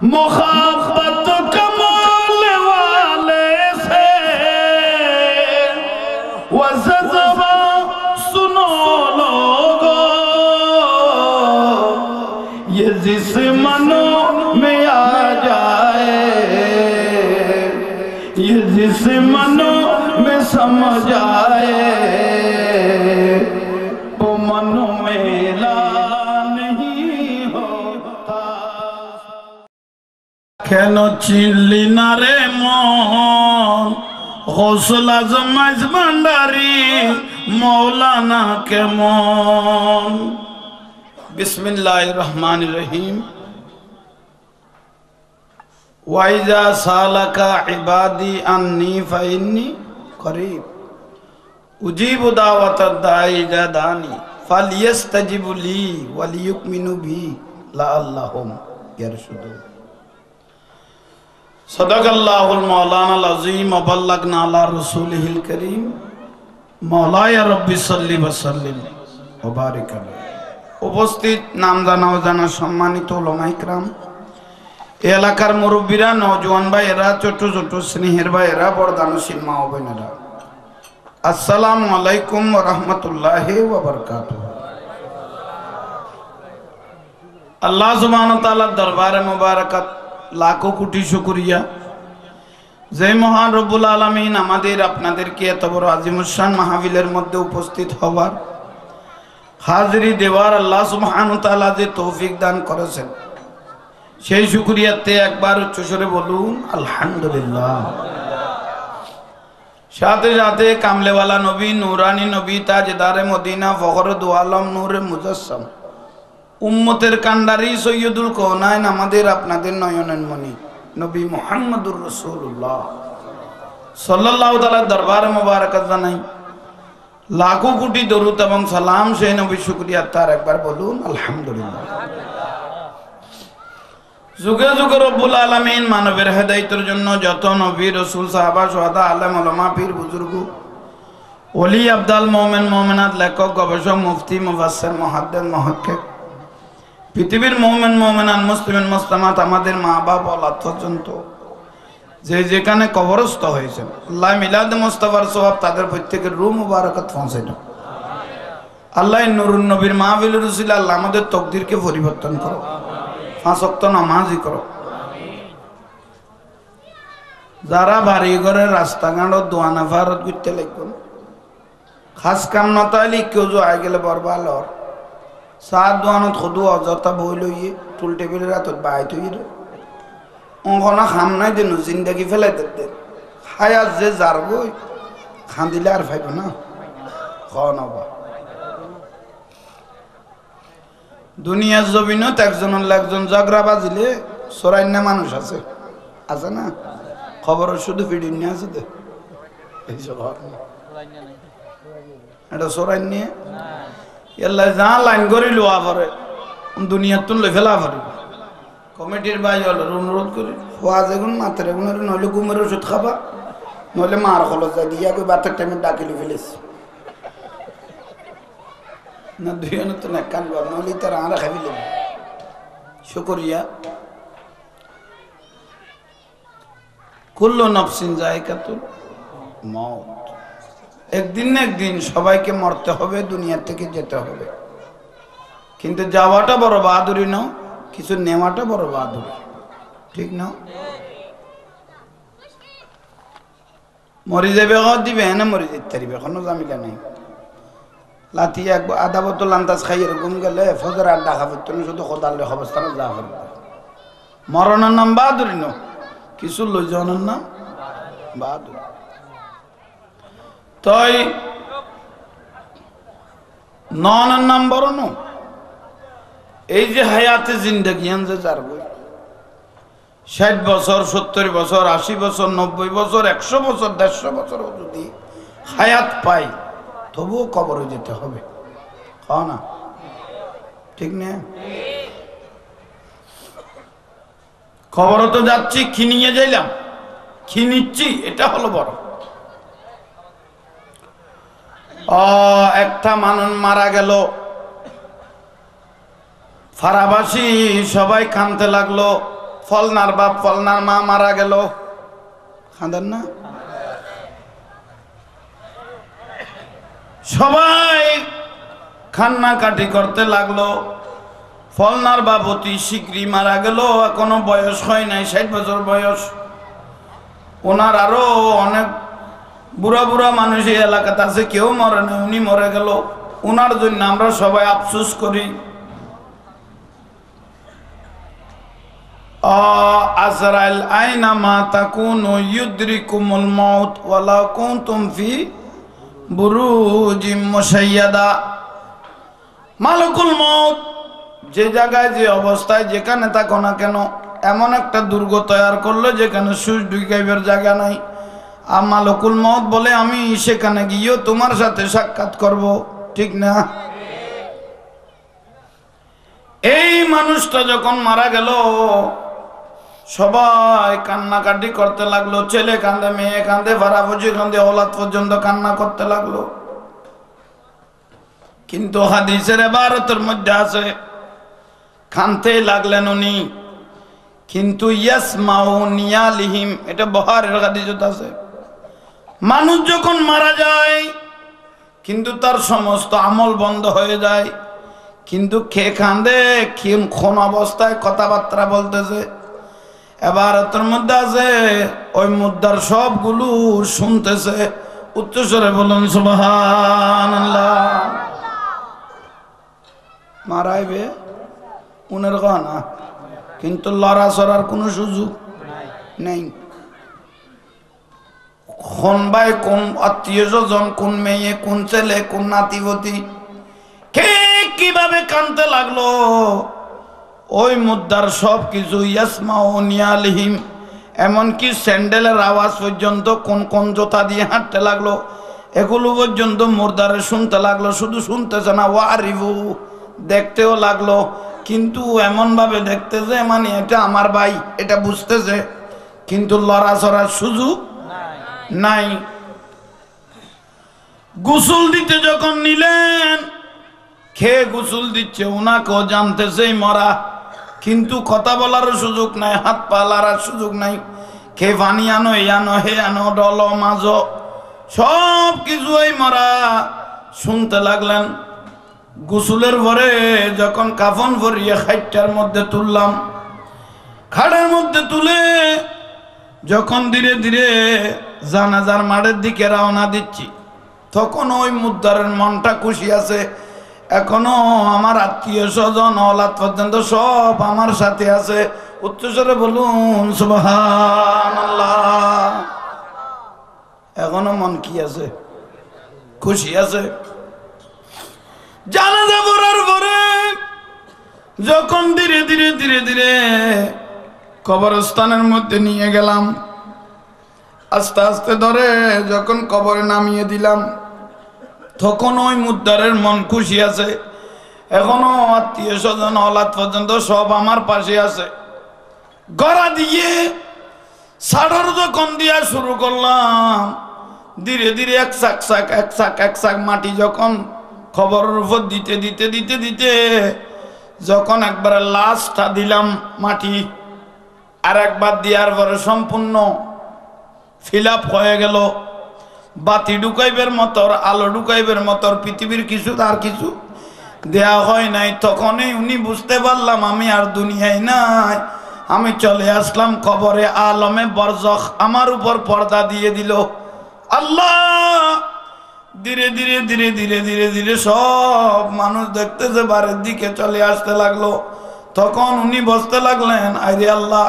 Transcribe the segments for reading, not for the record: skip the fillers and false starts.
मोहब्बत कमाल वाले से वो जज़्बा सुनो लोगो, ये जिस मनो में आ जाए, ये जिस मनो में समझ आए, वो मनो में ला नहीं होता। কেন চিনলি না রে মন গৌসুল আজম মাইজ ভান্ডারী মৌলানা কেমন। বিসমিল্লাহির রহমানির রহিম। ওয়াইজা সালাকা ইবাদি আন্নি ফাইন্নি করিব উজিবু দাওয়াতাদ দাঈ ইযা দানি ফালিয়াস্তাজিবু লি ওয়ালিয়ুমিনু বি লাআল্লাহুম ইয়ারশুদুন। सदक़ल्लाहुल मौलानाल अज़ीम व बल्लगना अला रसूलिहिल करीम। मौलाया रब्बी सल्ली व सल्लिम व बारिक अलैहि। उपस्थित नामदाना ও জানা সম্মানিত উলামা ইকরাম, এলাকার মুরব্বীরা, নওজোয়ান ভাইয়েরা, ছোট ছোট স্নেহের ভাইয়েরা, বর্দানশীল মা ও বোনেরা, আসসালামু আলাইকুম ওয়া রাহমাতুল্লাহি ওয়া বারাকাতুহু। আল্লাহ সুবহানাহু ওয়া তাআলার দরবারে মুবারাকাত লাখো কোটি শুকরিয়া যে মহান রব্বুল আলামিন আমাদের আপনাদেরকে এত বড় আজিমুশান মাহফিলের মধ্যে উপস্থিত হওয়ার, হাজিরি দেওয়ার আল্লাহ সুবহানাহু ওয়া তাআলা যে তৌফিক দান করেছেন, সেই শুকরিয়াতে একবার উচ্চস্বরে বলুন আলহামদুলিল্লাহ। সাথে সাথে কামলেওয়ালা নবী, নূরানী নবী, তাজদারে মদিনা, ফখরে দু আলম, নূরে মুজাসসাম, উম্মতের কান্ডারি, সৈয়দুল কওনাইন, আমাদের আপনাদের নয়নের মণি নবী মুহাম্মদুর রাসূলুল্লাহ সাল্লাল্লাহু তাআলা দরবারে মুবারাকাত জানাই লাখো কোটি দরুদ এবং সালাম সেই নবী শুকরিয়া তার একবার বলুন আলহামদুলিল্লাহ। যুগে যুগে রব্বুল আলামিন মানবের হেদায়েতের জন্য যত নবী, রাসূল, সাহাবা, শুহাদা, আলেম, উলামা, পীর, বুজুর্গ, ওলি, আবদাল, মুমিন, মুমিনাত, লেখক, গবেষক, মুফতি, মুফাসসির, মুহাদ্দিস, মুহাক্কিক, পৃথিবীর মুমিন, মুমিনাত, মুসলিম, মুসলিমাত, আমাদের মা বাবা ওলাদ পর্যন্ত যে যেখানে কবরস্থ হয়েছেন, আল্লাহ মিলাদ মুস্তাফার সওয়াব তাদের প্রত্যেকের রূহ মুবারাকাত পৌঁছায় দাও। আল্লাহ নূরুন নবীর মাহফিলের উসিলা আল্লাহ আমাদের তকদিরকে পরিবর্তন করো, 5 ওয়াক্ত নামাজি করো। যারা বাড়ি ঘরের রাস্তাঘাট দোয়ানা ফারত করতে লাগবেন, খাস কাম নতাইলে কেউ আই গেলে বরবাল হর সাত দোয়ানত খুদু অযথা বই লইয়ে টুল টেবিলের রাতত বাই থই রে অঙ্গনা খাম নাই দেন জিন্দাগি ফেলাই দেন হায়াত যে যার বই খান দিলে আর ফাইব না খাওয়া। দুনিয়ার জমিনত একজন ঝগড়া বাজিলে সরাইন্না মানুষ আছে, আছে না? খবর শুধু ভিডিও নিয়ে আছে দে এটা সরাইন নিয়ে এল্লা যা লাইন করে লোয়া পরে দুনিয়ার তুন লই ফেলা পারি। কমিটির ভাই হল অনুরোধ করি হওয়া যেগুন মাত্র এগুন নইলে ঘুমের ওষুধ খাবা, নইলে মার খলস যা দিয়া কই বাচ্চার টাইমে ডাকিলে ফেলেছি না দুইজনের তো না কানবা, নইলে তারা আরা খাবি লেবে। শুকরিয়া। কুল্লু নাফসিন যায়কাতুল মউত, একদিন না একদিন সবাইকে মরতে হবে, দুনিয়া থেকে যেতে হবে। কিন্তু যাওয়াটা বড় বাহাদুরি না, কিছু নেওয়াটা বড় বাহাদুরি, ঠিক না? মরি যাবে দিবে না মরি যেতে পারিবে, এখনো জামিলা নাই। লাথি একবার আধা বোতল আন্দাজ খাইয়ে ঘুম গেলে ফজর আর ডাকা পড়তো না, শুধু খোদাল অবস্থানে যা করবে। মরণের নাম বাহাদুরি না, কিছু লই যাওয়ার নাম বাহাদুরি। তাই ননের নাম বড় ন, এই যে হায়াতে জিন্দেগি যে যার বই 60 বছর, 70 বছর, 80 বছর, 90 বছর, 100 বছর, 150 বছর যদি হায়াত পাই তবুও কবরে যেতে হবে, খাও না? ঠিক না? খবরও তো যাচ্ছি, কি নিয়ে যাইলাম, কি নিচ্ছি, এটা হলো বড়। একটা মানুষ মারা গেল, ফারাবাসী সবাই কাঁদতে লাগলো, ফলনার বাপ ফলনার মা মারা গেল, খাঁদেন না? সবাই কান্নাকাটি করতে লাগলো। ফলনার বাপ অতি শীঘ্রই মারা গেল, এখনো বয়স হয় নাই, 60 বছর বয়স। ওনার আরো অনেক বুড়া বুড়া মানুষ এই এলাকাতে আছে, কেউ মরে না, উনি মরে গেল। ওনার জন্য আমরা সবাই আফসোস করি। আজরাইল আইনামা তাকুনু ইউদরিকুমুল মাউত ওয়ালাউ কুনতুম ফি বুরুজিম মুশাইয়াদা। মালাকুল মউত যে জায়গায় যে অবস্থায় যেখানে থাকো না কেন, এমন একটা দুর্গ তৈরি করলো যেখানে সূর্য ঢুকাইবার জায়গা নাই। আর মালাকুল মউত বলে আমি সেখানে গিয়েও তোমার সাথে সাক্ষাৎ করব, ঠিক না? এই মানুষটা যখন মারা গেল সবাই কান্নাকাটি করতে লাগলো। ছেলে কান্দে, মেয়ে কান্দে, ভাড়াভুজি কান্দে, ওলাদ পর্যন্ত কান্না করতে লাগলো। কিন্তু হাদিসের ইবারতের মধ্যে আছে কানতে লাগলেন উনি, কিন্তু ইয়াসমাউ নিয়ালিহিম, এটা বুখারীর হাদিসে আছে। মানুষ যখন মারা যায় কিন্তু তার সমস্ত আমল বন্ধ হয়ে যায়, কিন্তু কে কান্দে, কোন অবস্থায় কথাবার্তা বলতেছে। ইবারতের মধ্যে আছে ওই মুদ্রার সবগুলো শুনতেছে। উচ্চস্বরে বলুন সুবহানাল্লাহ। মারাইবে উনের না, কিন্তু লড়াচড়ার কোনো সুযোগ নেই। কোন ভাই, কোন আত্মীয় স্বজন, কোন মেয়ে, কোন ছেলে, কোন নাতিপতি, কে কিভাবে কানতে লাগলো। ওই মুদ্রার সব কিছু ইয়াসমাউ নিয়ালিহিম, এমনকি স্যান্ডেলের আওয়াজ পর্যন্ত, কোন কোন জোতা দিয়ে হাঁটতে লাগলো এগুলো পর্যন্ত মুর্দারে শুনতে লাগলো। শুধু শুনতেছে না, ওয়ারিফু, দেখতেও লাগলো। কিন্তু এমন ভাবে দেখতেছে মানে এটা আমার ভাই, এটা বুঝতেছে, কিন্তু লড়াচড়ার সুযোগ নাই। গোসল দিতে যখন নিলেন, খেয়ে গোসল দিচ্ছে, ওনাকেও জানতেছে মরা, কিন্তু কথা বলার সুযোগ নাই, হাত পা লাড়ার সুযোগ নাই। খেয়ে পানি আনো, এই আনো, হে আনো, ডলো মাঝো, সব কিছুই মরা। শুনতে লাগলেন। গোসলের পরে যখন কাফন ভরিয়ে খাটটার মধ্যে তুললাম, খাটের মধ্যে তুলে যখন ধীরে ধীরে জানাজার মাঠের দিকে রওনা দিচ্ছি, তখন ওই মুদ্রার মনটা খুশি আছে। এখনো আমার আত্মীয় স্বজন ওলাদ পর্যন্ত সব আমার সাথে আছে। উচ্চস্বরে বলুন সুবহানাল্লাহ। এখনো মন কি আছে? খুশি আছে। জানাজা পড়ার পরে যখন ধীরে ধীরে ধীরে ধীরে কবরস্থানের মধ্যে নিয়ে গেলাম, আস্তে আস্তে ধরে যখন কবরে নামিয়ে দিলাম, তখন ওই মুদ্রারের মন খুশি আছে। এখনো আত্মীয় স্বজন ওলাদ পর্যন্ত সব আমার পাশে আছে। গড়া দিয়ে সাড়ার যখন দিয়া শুরু করলাম, ধীরে ধীরে এক শাক মাটি যখন খবরের উপর দিতে দিতে দিতে দিতে যখন একবার লাশটা দিলাম মাটি, আর একবার দেওয়ার পরে সম্পূর্ণ ফিল আপ হয়ে গেল। বাতি ঢুকাইবের মতর, আলো ঢুকাইবের মতর পৃথিবীর কিছু আর কিছু দেয়া হয় নাই। তখনই উনি বুঝতে পারলাম আমি আর দুনিয়ায় নাই, আমি চলে আসলাম কবরে। আলমে বরজখ আমার উপর পর্দা দিয়ে দিল আল্লাহ। ধীরে ধীরে ধীরে ধীরে ধীরে ধীরে সব মানুষ দেখতেছে, বাড়ির দিকে চলে আসতে লাগলো। তখন উনি বসতে লাগলেন, আরে আল্লাহ,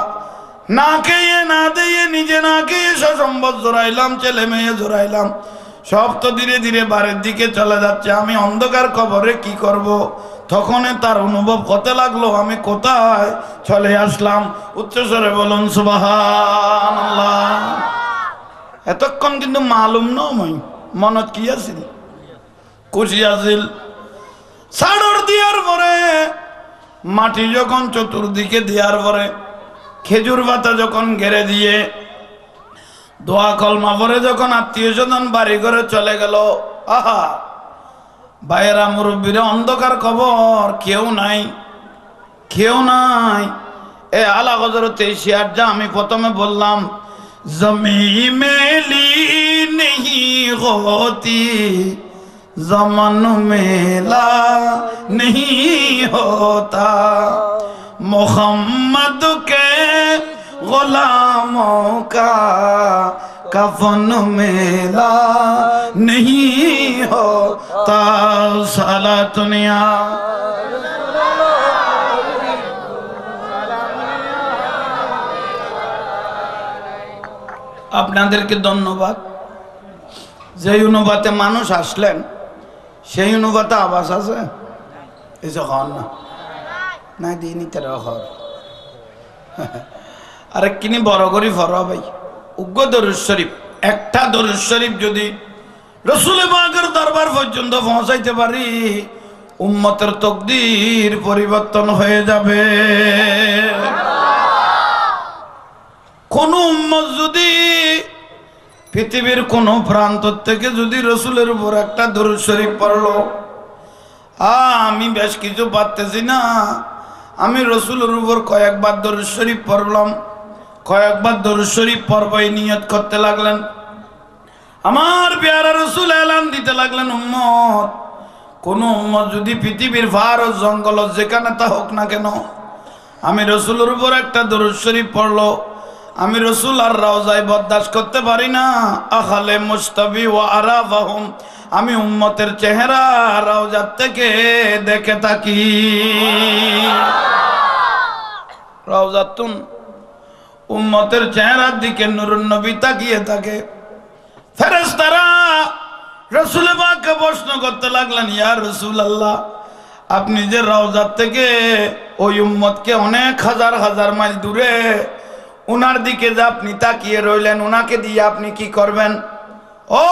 না খেয়ে না দিয়ে, নিজে না খেয়ে সসম্পদ জোড়াইলাম, ছেলে মেয়ে জোড়াইলাম, সব তো ধীরে ধীরে বাড়ির দিকে চলে যাচ্ছে। আমি অন্ধকার কবরে কি করব? তখন তার অনুভব হতে লাগলো আমি কোথায় চলে আসলাম। উচ্চস্বরে বলুন সুবহানাল্লাহ। এতক্ষণ কিন্তু মালুম নয় মনত কি আছিল, খুশি আছিল। সাড়র দেওয়ার পরে মাটি যখন চতুর্দিকে দেওয়ার পরে খেজুর পাতা যখন ঘেরে দিয়ে দোয়া কলমা পরে যখন আত্মীয় স্বজন বাড়ি ঘরে চলে গেল, আহা ভাইয়েরা মুরব্বীরা, অন্ধকার কবর, কেউ নাই, কেউ নাই। এ আলা হযরতে শিয়ার যা আমি প্রথমে বললাম জমি মেলি नहीं होती ज़मान मेला नहीं होता मोहम्मद के गुलामों का कफन मेला नहीं होता सलातुनिया আপনাদেরকে ধন্যবাদ যে অনুবাদে মানুষ আসলেন সেই অনুবাদে আবাস আছে এই যে হন না না দিনই তেরা হর আরে কিনি বড় করি ফর ভাই উগ্র দরুদ শরীফ একটা দরুদ শরীফ যদি রাসূল পাকের দরবার পর্যন্ত পৌঁছাইতে পারি উম্মতের তকদির পরিবর্তন হয়ে যাবে কোন উম্মত যদি পৃথিবীর কোন প্রান্ত থেকে যদি রাসূলের উপর একটা দরুদ শরীফ পড়লো আমি বেশ কিছু পারতেছি না আমি রাসূলের উপর কয়েকবার দরুদ শরীফ পড়লাম কয়েকবার দরুদ শরীফ পড়বই নিয়ত করতে লাগলেন আমার প্যারা রাসূল এলান দিতে লাগলেন উম্মত কোন উম্মত যদি পৃথিবীর ভার ও জঙ্গল যেখানে তা হোক না কেন আমি রাসূলের উপর একটা দরুদ শরীফ পড়লো আমি রাসূল আর রওজায় বরদাস্ত করতে পারি না আখালে মুস্তাবি ওয়া আরাফাহুম আমি উম্মতের চেহারা রওজা থেকে দেখে থাকি রওজাতুন উম্মতের চেহারার দিকে নূরুন নবী তাকিয়ে থাকে ফেরেশতারা রাসূল পাককে প্রশ্ন করতে লাগলেন ইয়া রাসূলুল্লাহ আপনি যে রওজা থেকে ওই উম্মতকে অনেক হাজার হাজার মাইল দূরে উনার দিকে যে আপনি তাকিয়ে রইলেন উনাকে দিয়ে আপনি কি করবেন ও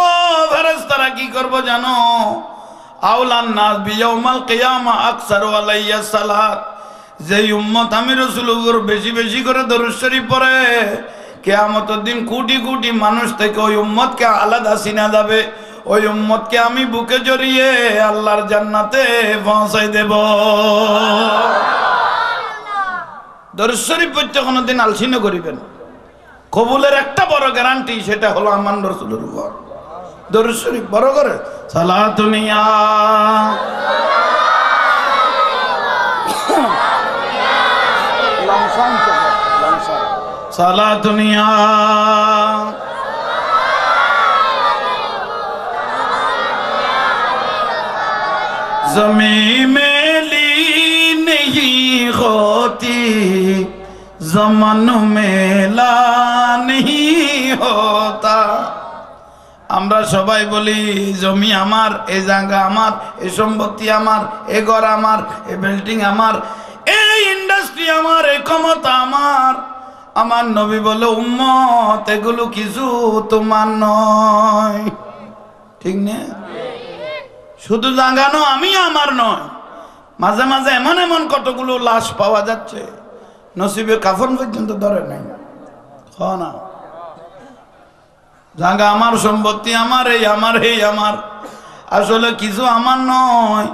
ফেরেশতারা কি করব জানো আউলান নাস বিয়াউমাল কিয়ামা আকসারু আলাইয়া সালাত যে উম্মত আমি রাসূলের বেশি বেশি করে দরুদ শরীফ পড়ে কিয়ামতের দিন কোটি কোটি মানুষ থেকে ওই উম্মতকে আলাদা চিনা যাবে ওই উম্মতকে আমি বুকে জড়িয়ে আল্লাহর জান্নাতে পৌঁছাই দেব দরুদ শরীফ পড়তে কোনোদিন আলসিনো করিবেন কবুলের একটা বড় গ্যারান্টি সেটা হলো আমার রাসূলের উপর দরুদ শরীফ বড় করে সালাতুনিয়া সালাতুনিয়া ज़मीं मेली नहीं होती ज़मान मेला नहीं होता আমরা সবাই বলি জমি আমার এই জায়গা আমার এই সম্পত্তি আমার এই ঘর আমার এই বিল্ডিং আমার এই ইন্ডাস্ট্রি আমার এই ক্ষমতা আমার আমার নবী বলে উম্মত এগুলো কিছু তোমার নয় ঠিক না শুধু জাগানো আমি আমার নয় মাঝে মাঝে এমন এমন কতগুলো লাশ পাওয়া যাচ্ছে নসিবে কাফন পর্যন্ত ধরে নাই না জাগা আমার সম্পত্তি আমার এই আমার আসলে কিছু আমার নয়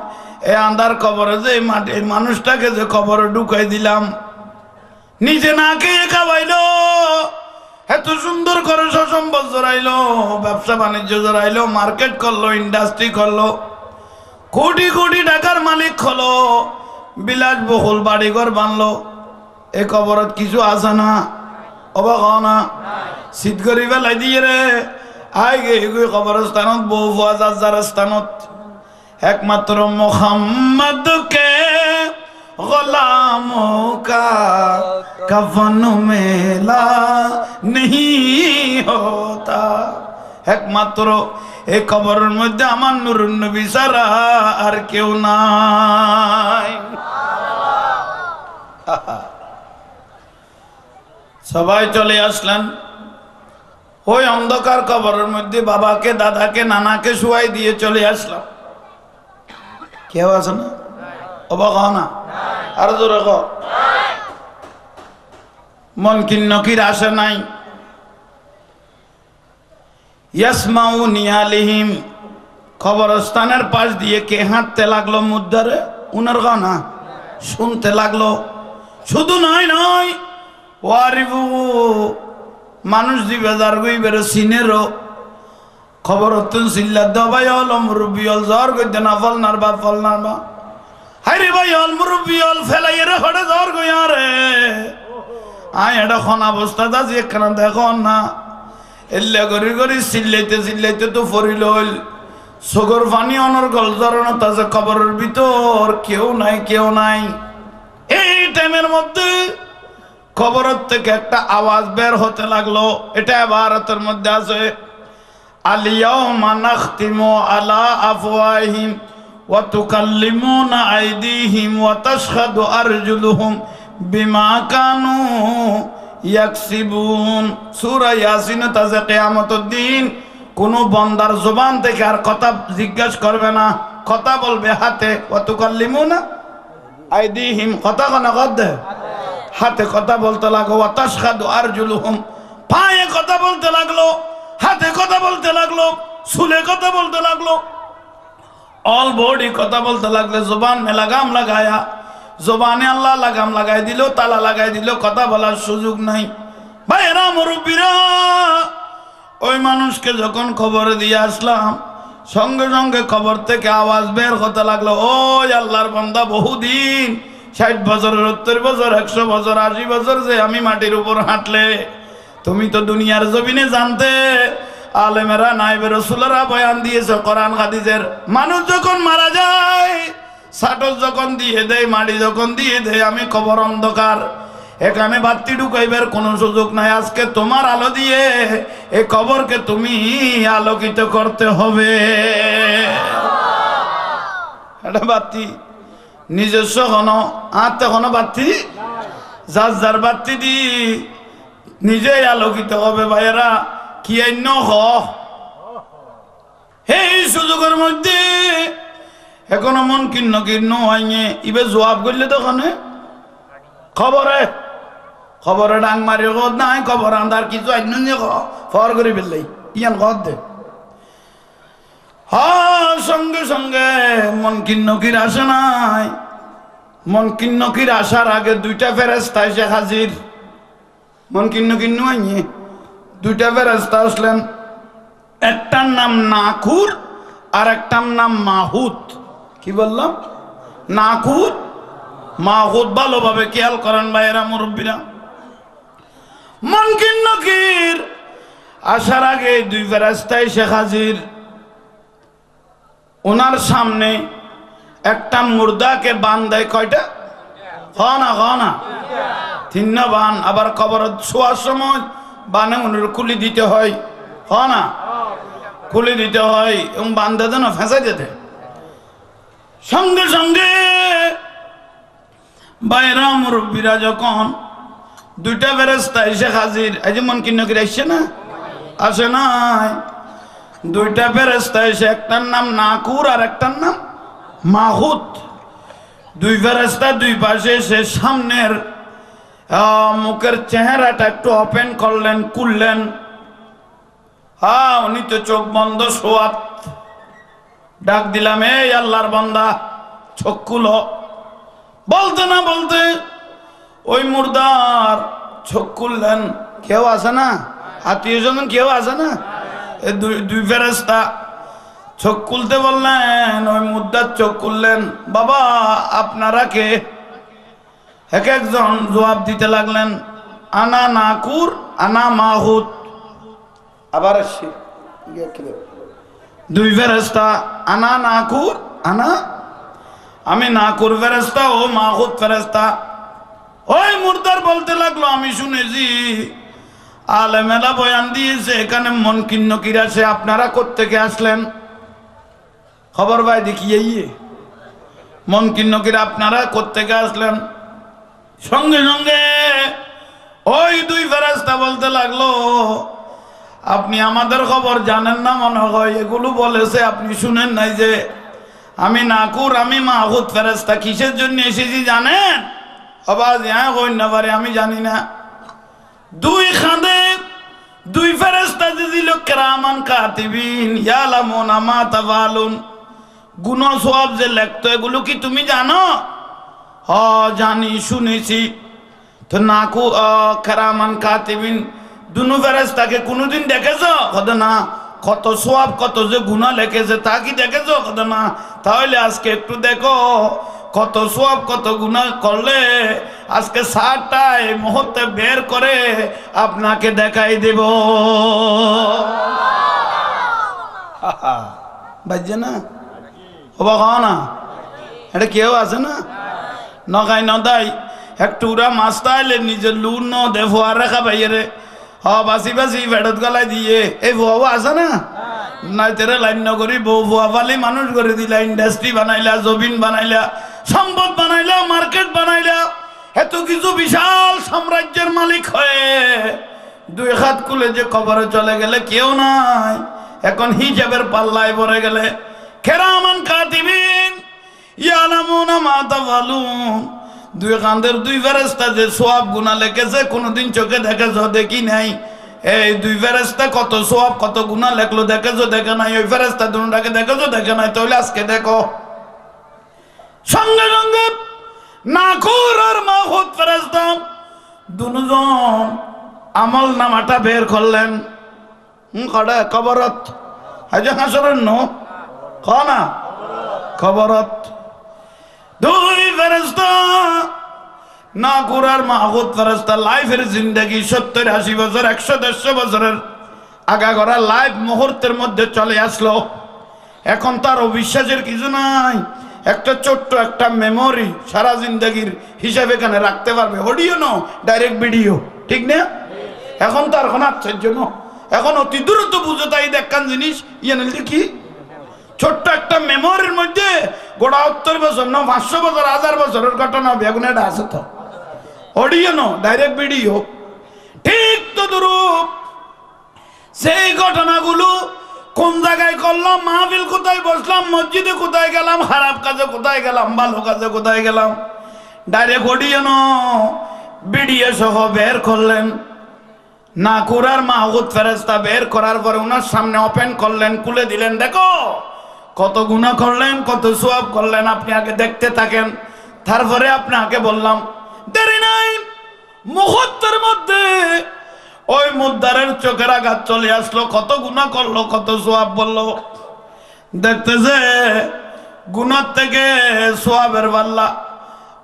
এই আন্ধার কবরে যে মাটি মানুষটাকে যে কবরে ঢুকাই দিলাম নিজে না খেয়ে খাওয়াইলো এত সুন্দর করে সম্পদ জড়াইলো ব্যবসা বাণিজ্য জড়াইলো মার্কেট করলো ইন্ডাস্ট্রি করলো কোটি কোটি টাকার মালিক হলো বিলাসবহুল বাড়িঘর বানলো এ কবরত কিছু আছে না অবাক হও না শীত করি বেলাই দিয়ে রে আই গে কবরস্থানত বহু হাজার স্থানত একমাত্র মুহাম্মদকে গোলামোं का कफन मेला नहीं होता একমাত্র এই কবরের মধ্যে আমার নূরুন নবী ছাড়া আর কেউ নাই সবাই চলে আসলেন ওই অন্ধকার কবরের মধ্যে বাবাকে দাদাকে নানাকে শুয়াই দিয়ে চলে আসলাম কেউ আছে না অবাক হও না আর জোরে কও মন কিন্নকির আসে নাই ইয়াসমাউ নিয়ালিহিম কবরস্থানের পাশ দিয়ে কে হাঁটতে লাগলো মুদ্দারে উনার গাও না শুনতে লাগলো শুধু নয় ওয়ারিফু মানুষ দিবে যার গই বেরো সিনেরও খবর হতুন সিল্লার দ ভাই হল মুরব্বী হল জ্বর গইতে না ফল নারবা হাইরে ভাই হল মুরব্বী হল ফেলাই রে হড়ে জ্বর গই আরে আয় এটা খন অবস্থা যাচ্ছি একখানা দেখো না এল্লে গড়ি চিল্লাইতে তো ফরিল হইল সগর পানি অনর গল জ্বরণ তাজে খবরের ভিতর কেউ নাই এই টাইমের মধ্যে খবরের থেকে একটা আওয়াজ বের হতে লাগলো এটা ভারতের মধ্যে আছে আলিয়াউমা নাখতিমু আলা আফওয়াহিম ওয়া তুকাল্লিমুনা আইদিহিম ওয়া তাশহাদু আরজুলুহুম বিমা কানু ইয়াকসিবুন সূরা ইয়াসিন তাজে কিয়ামতের দিন কোন বান্দার জবান থেকে আর কথা জিজ্ঞাসা করবে না কথা বলবে হাতে ওয়া তুকাল্লিমুনা আইদিহিম কথা কোনা কদে হাতে কথা বলতে লাগলো ওয়া তাশহাদু আরজুলুহুম পায়ে কথা বলতে লাগলো হাতে কথা বলতে লাগলো চুলে কথা বলতে লাগলো অল বডি কথা বলতে লাগলো জবান মে লাগাম লাগায়া জবানে আল্লাহ লাগাম লাগাই দিল তালা লাগাই দিল কথা বলার সুযোগ নাই ভাইরা মুরব্বীরা ওই মানুষকে যখন খবর দিয়ে আসলাম সঙ্গে খবর থেকে আওয়াজ বের হতে লাগলো ওই আল্লাহর বান্দা বহুদিন 60 বছর 70 বছর 100 বছর 80 বছর যে আমি মাটির উপর হাঁটলে তুমি তো দুনিয়ার জমিনে জানতে আলেমেরা নাইবে রাসূলরা বয়ান দিয়েছে কোরআন হাদিসের মানুষ যখন মারা যায় সাটল যখন দিয়ে দেয় মাটি যখন দিয়ে দেয় আমি কবর অন্ধকার এখানে বাতি ঢুকাইবার কোনো সুযোগ নাই আজকে তোমার আলো দিয়ে এই কবরকে তুমি আলোকিত করতে হবে এটা বাতি নিজস্ব হনো আত্মা হনো বাতি যার বাতি দি নিজেই আলোকিত হবে ভাইয়েরা কি অন্য এই সুযোগের মধ্যে এখনো মন কিন্ন হয়নি ইবে জবাব করলে তখন খবরে ডাং মারি নাই খবর আন্দার কিছু অন্য ফর করে ফেললে ইয়ান কর দে সঙ্গে মন কিন্নকির আসে নাই মন কিন্নকির আসার আগে দুইটা ফেরেশতা এসে হাজির মন কিন্ন আইনি দুইটা ফেরেশতা আসলেন একটার নাম নাকুর আর একটার নাম মাহুত কি বললাম নাকুর মাহুত ভালোভাবে খেয়াল করেন ভাইয়েরা মুরব্বীরা মন কিন্নকির আসার আগে দুই ফেরেশতা এসে হাজির ওনার সামনে একটা মুর্দাকে বান দেয় কয়টা না তিন বান আবার কবর ছোঁয়ার সময় বানে উনার খুলি দিতে হয় না খুলি দিতে হয় এবং বান্ধে দেন ফেঁসে যেতে সঙ্গে বাইরা মুরব্বীরা যখন দুইটা ফেরেশতা এসে হাজির এই যে মন কিন্নকির আসছে না আসে নাই দুইটা ফেরেশতা এসে একটার নাম নাকুর আর একটার নাম মাহুত দুই ফেরেশতা দুই পাশে এসে সামনের মুখের চেহারাটা একটু ওপেন করলেন খুললেন উনি তো চোখ বন্ধ সোয়াত ডাক দিলাম এই আল্লাহর বান্দা চোখ খুলো বলতে না বলতে ওই মুর্দার চোখ খুললেন কেউ আসে না আত্মীয় স্বজন কেউ আসে না দুই ফেরেশতা চোখ খুলতে বললেন ওই মুর্দার চোখ খুললেন বাবা আপনারা কে এক একজন জবাব দিতে লাগলেন আনা নাকুর আনা মাহুত আবার আসছি দুই ফেরেশতা আনা নাকুর আনা আমি নাকুর ফেরেশতা ও মাহুত ফেরেশতা ওই মুর্দার বলতে লাগলো আমি শুনেছি আলেমেরা বয়ান দিয়েছে এখানে মন কিন্নকির আসে আপনারা কোত্থেকে আসলেন খবর ভাই দেখিয়ে মন কিন্নকির আপনারা কোত্থেকে আসলেন সঙ্গে ওই দুই ফেরেশতা বলতে লাগলো আপনি আমাদের খবর জানেন না মনে হয় এগুলো বলেছে আপনি শুনেন নাই যে আমি নাকুর আমি মাহুত ফেরেশতা কিসের জন্য এসেছি জানেন আবার হ্যাঁ হই না পারে আমি জানি না দুই খাঁদে দুই ফেরেশতা দিল কিরামান কাতিবিন ইয়ালামুনা মা তাফালুন গুনাহ সওয়াব যে লিখতো এগুলো কি তুমি জানো জানি শুনেছি তো নাকু কিরামান কাতিবিন দুনো ফেরেশতাকে কোনোদিন দেখেছো? কত না। কত সওয়াব কত যে গুনাহ লিখেছে তা কি দেখেছো? কত না। তাহলে আজকে একটু দেখো কত সওয়াব কত গুনাহ করলে আজকে সারটা এই মুহূর্তে বের করে আপনাকে দেখাই দেব। বাজছে না হবা খাও না এটা কেউ আছে না নখাই নদাই একটু উড়া মাছ তাইলে নিজের লুন ন দে ফোয়ার রেখা বাইরে হ বাসি বাসি ফেরত গলাই দিয়ে এই ভুয়া আছে না নাই তেরে লাইন নগরী বউ ভুয়া ফালি মানুষ করে দিলা ইন্ডাস্ট্রি বানাইলা জবিন বানাইলা সম্পদ বানাইলা মার্কেট বানাইলা এত কিছু বিশাল সাম্রাজ্যের মালিক হয়ে দুই হাত খুলে যে কবরে চলে গেলে কেউ নাই এখন হিসাবের পাল্লায় পড়ে গেলে কিরামান কাতিবিন ইয়ালামুনা মা তাফআলুন দুই কাঁধের দুই ফেরেশতা যে সওয়াব গুনাহ লিখেছে কোনোদিন চোখে দেখেছো? দেখি নাই। এই দুই ফেরেশতা কত সওয়াব কত গুনাহ লেখলো দেখেছো? দেখে নাই। ওই ফেরেশতা দুটাকে দেখেছো? দেখে নাই। তাহলে আজকে দেখো সঙ্গে সঙ্গে নাকুর আর মাহুত ফেরেশতা দুজন আমল নামাটা বের করলেন। কড়া কবরত হাজা হাসরের নো না কবরত দুই ফেরেশতা নাকুর আর মাহুত ফেরেশতা লাইফের জিন্দেগি 70-80 বছর 100-150 বছরের আগাগোড়া লাইফ মুহূর্তের মধ্যে চলে আসলো। এখন তার অবিশ্বাসের কিছু নাই। একটা ছোট্ট একটা মেমোরি সারা জিন্দগির হিসাবে এখানে রাখতে পারবে। অডিও নো ডাইরেক্ট ভিডিও ঠিক না? এখন তার এখন আশ্চর্য ন এখন অতি দ্রুত বুঝে তাই দেখান জিনিস ইয়ে নিলে কি ছোট্ট একটা মেমোরির মধ্যে গোটা 70 বছর না 500 বছর 1000 বছরের ঘটনা বেগুনেটা আছে তো অডিও নো ডাইরেক্ট ভিডিও ঠিক তো দুরূপ সেই ঘটনাগুলো কোন জায়গায় করলাম মাহফিল কোথায় বসলাম মসজিদে কোথায় গেলাম খারাপ কাজে কোথায় গেলাম ভালো কাজে কোথায় গেলাম ডাইরেক্ট অডিও নো ভিডিও সহ বের করলেন। নাকুর আর মাহুত ফেরেশতা বের করার পরে ওনার সামনে ওপেন করলেন খুলে দিলেন দেখো কত গুনাহ করলেন কত সওয়াব করলেন আপনি আগে দেখতে থাকেন তারপরে আপনাকে বললাম দেরি নাই মুহূর্তের মধ্যে ওই মুদ্দারের চোখের আঘাত চলে আসলো কত গুনাহ করলো কত সওয়াব বললো দেখতেছে গুনার থেকে সওয়াবের পাল্লা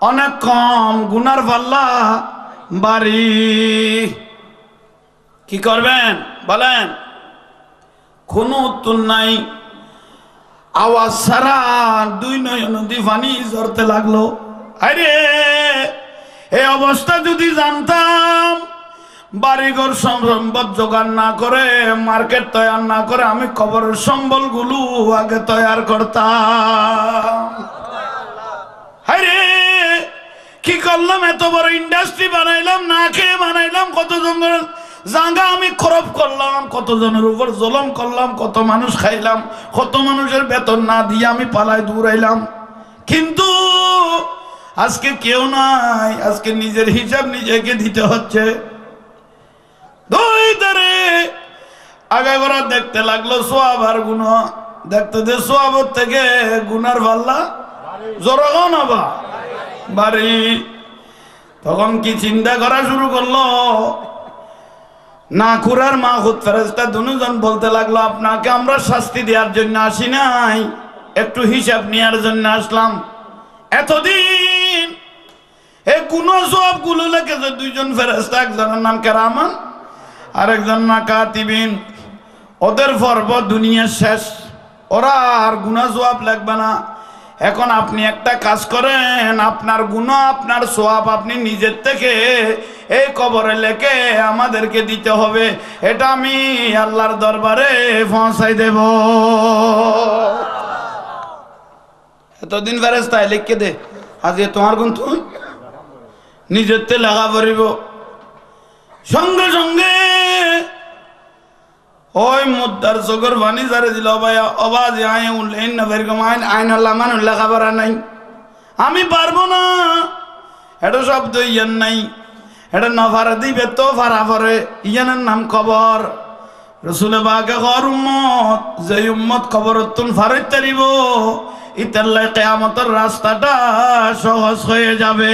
অনেক কম গুনার পাল্লা ভারী। কি করবেন বলেন? কোনো উত্তর নাই। আওয়াজ সারা দুই নদী পানি ঝরতে লাগলো। আরে এই অবস্থা যদি জানতাম বাড়িঘর সম্পদ জোগাড় না করে মার্কেট তৈরি না করে আমি কবরের সম্বল গুলো আগে তৈরি করতাম। আরে কি করলাম এত বড় ইন্ডাস্ট্রি বানাইলাম না খেয়ে বানাইলাম কত জঙ্গল জায়গা আমি খরচ করলাম কত জনের উপর জুলুম করলাম কত মানুষ খাইলাম কত মানুষের বেতন না দিয়ে আমি পালায় দৌড়াইলাম কিন্তু আজকে কেউ নাই। আজকে নিজের হিসাব নিজেকে দিতে হচ্ছে। দুই ধারে আগাগোড়া দেখতে লাগলো সওয়াব আর গুনাহ দেখতে দে সওয়াবের থেকে গুনার পাল্লা জোরাগো না বা বাড়ি। তখন কি চিন্তা করা শুরু করলো নাকুর আর মাহুত ফেরেশতা দুজন বলতে লাগলো আপনাকে আমরা শাস্তি দেওয়ার জন্য আসি নাই একটু হিসাব নেওয়ার জন্য আসলাম। এতদিন এই গুনাহ সওয়াব গুলো লেখেছে দুইজন ফেরেশতা একজনের নাম কিরামান আর একজন না কাতিবিন। ওদের পর্ব দুনিয়া শেষ ওরা আর গুনাহ সওয়াব লিখবে না। এখন আপনি একটা কাজ করেন আপনার গুনাহ আপনার সওয়াব আপনি নিজের থেকে এই কবরে লেখে আমাদেরকে দিতে হবে। এটা আমি আল্লাহর দরবারে পৌঁছাই দেব। এতদিন ফেরেশতা লিখে দে আজ তোমার গুণ তুই নিজের তে লেখা পড়িব। সঙ্গে সঙ্গে ওই মুদ্দার চোখের পানি জারে দিল ভাই অবাজ আয় উঠলেন না বেরকম আইন আইন আল্লাহ মানুষ লেখাপড়া নাই আমি পারবো না এটা শব্দ ইয়ান নাই এটা নফারা দিবে তো ফারা পরে ইয়ানের নাম কবর। রসুল বাগে কর উম্মত যে উম্মত কবরতুন ফারত তারিব ইতাল্লাই কিয়ামতের রাস্তাটা সহজ হয়ে যাবে।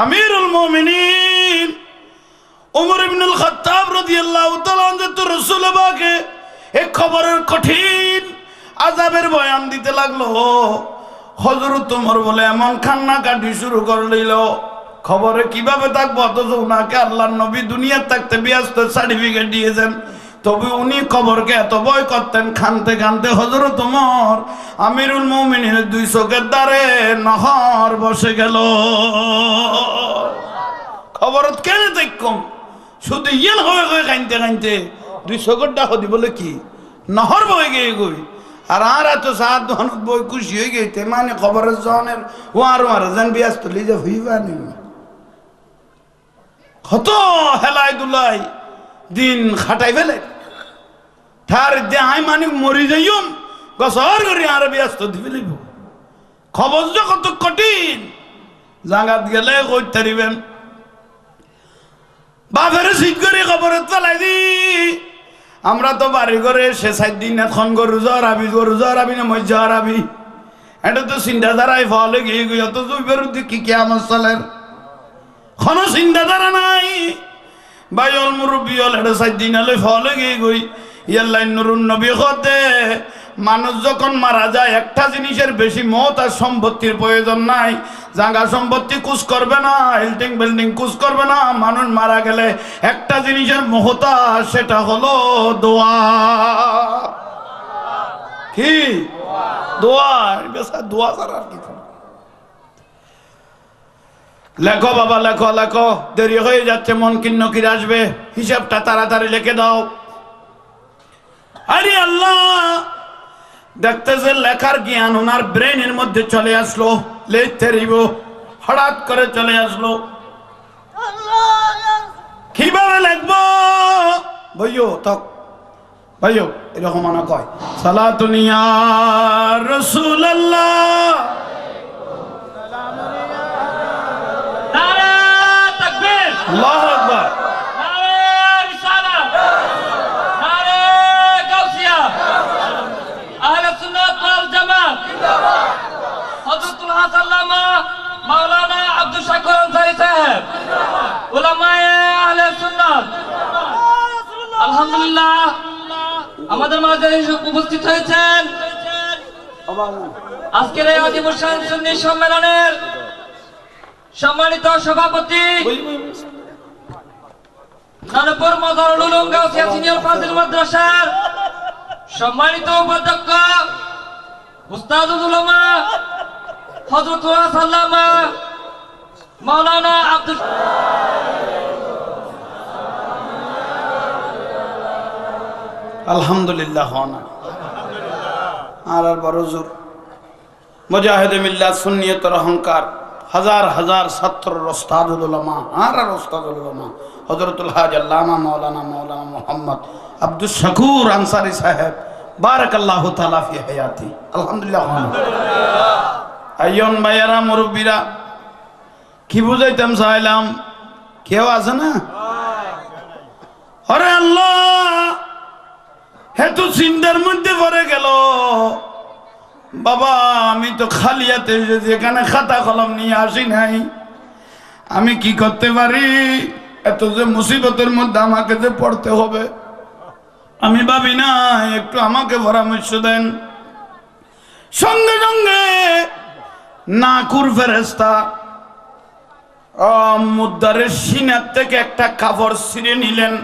আমিরুল মুমিনিন ওমর ইবনুল খাত্তাব রাদিয়াল্লাহু তাআলা আনহু রাসূল পাকে এক খবরের কঠিন আযাবের বয়ান দিতে লাগলো। হযরত ওমর বলে এমন কান্নাকাটি শুরু করে দিল, খবরে কিভাবে থাকবো অথচ উনাকে আল্লাহর নবী দুনিয়ার থাকতে ব্যস্ত সার্টিফিকেট দিয়েছেন, তবে উনি খবরকে এত ভয় করতেন। খানতে খানতে হযরত ওমর আমিরুল মুমিনিনের দুই চোখের দ্বারে নহর বসে গেল। খবরত কেন দেখম শুধু ইয়েন হয়ে হয়ে কানতে কানতে দুই চোখের ডাক দি বলে কি নহর বয়ে গিয়ে গই। আর আর এত সাত দহনত বই খুশি হয়ে গেছে, মানে খবরের জনের ওয়ার ওয়ার যেন ব্যস্ত লিজে হইবা নি কত হেলাই দুলাই দিন খাটাই ফেলে তার দেহাই মানে মরি যাইম গছর করি আর ব্যস্ত দিবে লিব। খবর যে কত কঠিন জাগাত গেলে কইতে পারিবেন। বাপের শীত করে খবরের চালাই দি আমরা তো বাড়ি করে সে 7 দিন এখন গরু জরাবি না মই জরাবি এটা তো চিন্তাধারায় ফলে গিয়ে গই অত জৈবের কি আমার চলের কোনো চিন্তাধারা নাই। বাইল মুরব্বী হল এটা 7 দিন হলে ফলে গিয়ে গই। ইয়াল্লাই নুরুন নবী হতে মানুষ যখন মারা যায় একটা জিনিসের বেশি মত আর সম্পত্তির প্রয়োজন নাই। জায়গা সম্পত্তি কুছ করবে না, বিল্ডিং বিল্ডিং কুছ করবে না। মানুষ মারা গেলে একটা জিনিসের মহতা, সেটা হলো দোয়া। কি দোয়া? দোয়া ছাড়া আর কি? লেখো বাবা লেখো লেখো, দেরি হয়ে যাচ্ছে, মন কিন্ন কি আসবে, হিসাবটা তাড়াতাড়ি লিখে দাও। আরে আল্লাহ, দেখতেছে লেখার জ্ঞান ওনার ব্রেনের মধ্যে চলে আসলো, লিখতে রইব, হঠাৎ করে চলে আসলো। কিভাবে লিখবো ভাইও? তক ভাইও এরকম মনে কয় সালাতুন ইয়া রাসূলুল্লাহ, নারে তাকবীর, আল্লাহু আকবার, মাওলানা আব্দুল শাকুর আনসারী সাহেব, উলামায়ে আহলে সুন্নাত। আলহামদুলিল্লাহ আমাদের মাঝে উপস্থিত হয়েছেন আজকের এই অধিবেশন সুন্নি সম্মেলনের সম্মানিত সভাপতি নানুপুর মজারুল উলুম গাউসিয়া সিনিয়র ফাজিল মাদ্রাসার সম্মানিত উপাধ্যক্ষ উস্তাদুল উলামা হযরত আল্লামা মাওলানা আব্দুল আলহামদুলিল্লাহ আর বড় জোর মুজাহিদে মিল্লাত সুন্নিয়তের অহংকার, হাজার হাজার ছাত্রের ওস্তাদুল উলামা আর ওস্তাদুল উলামা হযরতুল হাজ আল্লামা মাওলানা মুহাম্মদ আব্দুল শাকুর আনসারী সাহেব, বারাকাল্লাহু তাআলা ফি হায়াতি। আলহামদুলিল্লাহ। আইয়ন ভাইয়ারা, মুরব্বীরা, কি বুঝাইতাম চাইলাম? কেউ আছে না? আরে আল্লাহ, হেতু চিন্তার মধ্যে পড়ে গেল বাবা। আমি তো খালি হাতে যেখানে খাতা কলম নিয়ে আসি নাই, আমি কি করতে পারি? এত যে মুসিবতের মধ্যে আমাকে যে পড়তে হবে আমি ভাবি না, একটু আমাকে পরামর্শ দেন। সঙ্গে সঙ্গে নাকুর ফেরেশতা মুদ্দারের সিনার থেকে একটা কাপড় ছিঁড়ে নিলেন,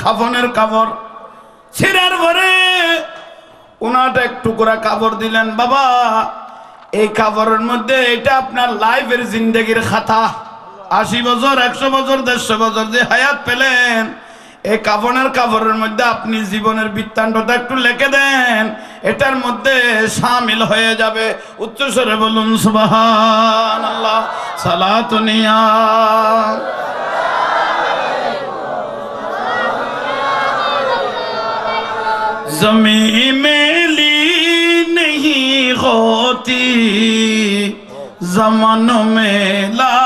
কাফনের কাপড় ছিঁড়ার পরে ওনাটা এক টুকরা কাপড় দিলেন। বাবা, এই কাপড়ের মধ্যে এটা আপনার লাইফের জিন্দেগির খাতা। 80 বছর, 100 বছর, 150 বছর যে হায়াত পেলেন, এই কাপড়ের মধ্যে আপনি জীবনের বৃত্তান্তটা একটু লিখে দেন, এটার মধ্যে শামিল হয়ে যাবে। উচ্চস্বরে বলুন সুবহানাল্লাহ। সালাতুন ইয়া ज़मीं में ली नहीं होती, ज़मानों में ला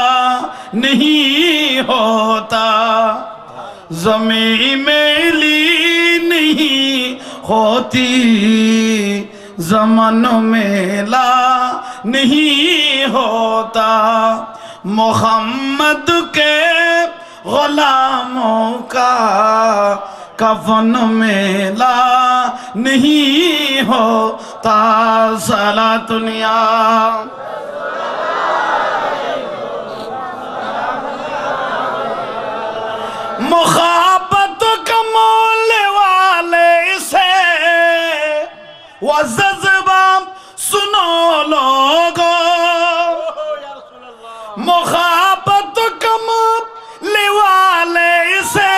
नहीं होता, ज़मीं में ली नहीं होती, ज़मानों में ला नहीं होता, मोहम्मद के गुलामों का कफन मेला नहीं होता साला दुनिया। मुखाबत कमोले वाले से वो जज्बा सुनो लोगो, मुखाबत कमोले वाले से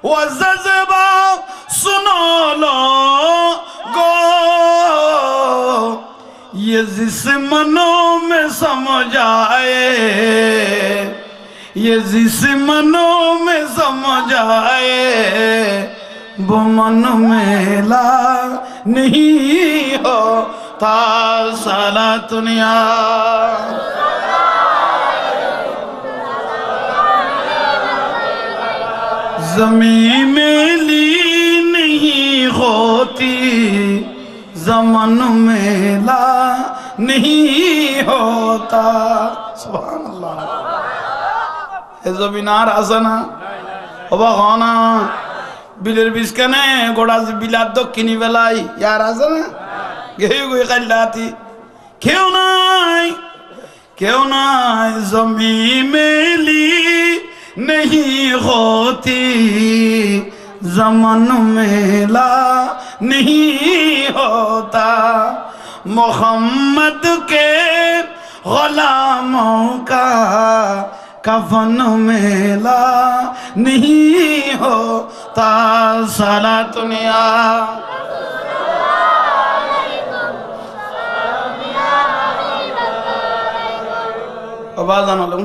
वो जज्बा सुनो लोगो, ये जिस मनों में समझ आए, ये जिस मनों में समझ आए, वो मन मेला नहीं होता साला दुनिया। ज़मीन मेली नहीं होती, ज़मान मेला नहीं होता। सुभान अल्लाह। জমিনার আছে না অবাক হ না, বিলের বীজ কেনে গোড়া বিলার দক্ষিণী বেলায় ইয়ার আছে না, গেয়ে গিয়ে কাল্লাতি কেউ নাই, কেউ নাই। জমি মেলি নেহি হতি, জমান মেলা নেহি হোতা, মোহাম্মদ কে গুলামों का कफन मेला नहीं होता साला दुनिया।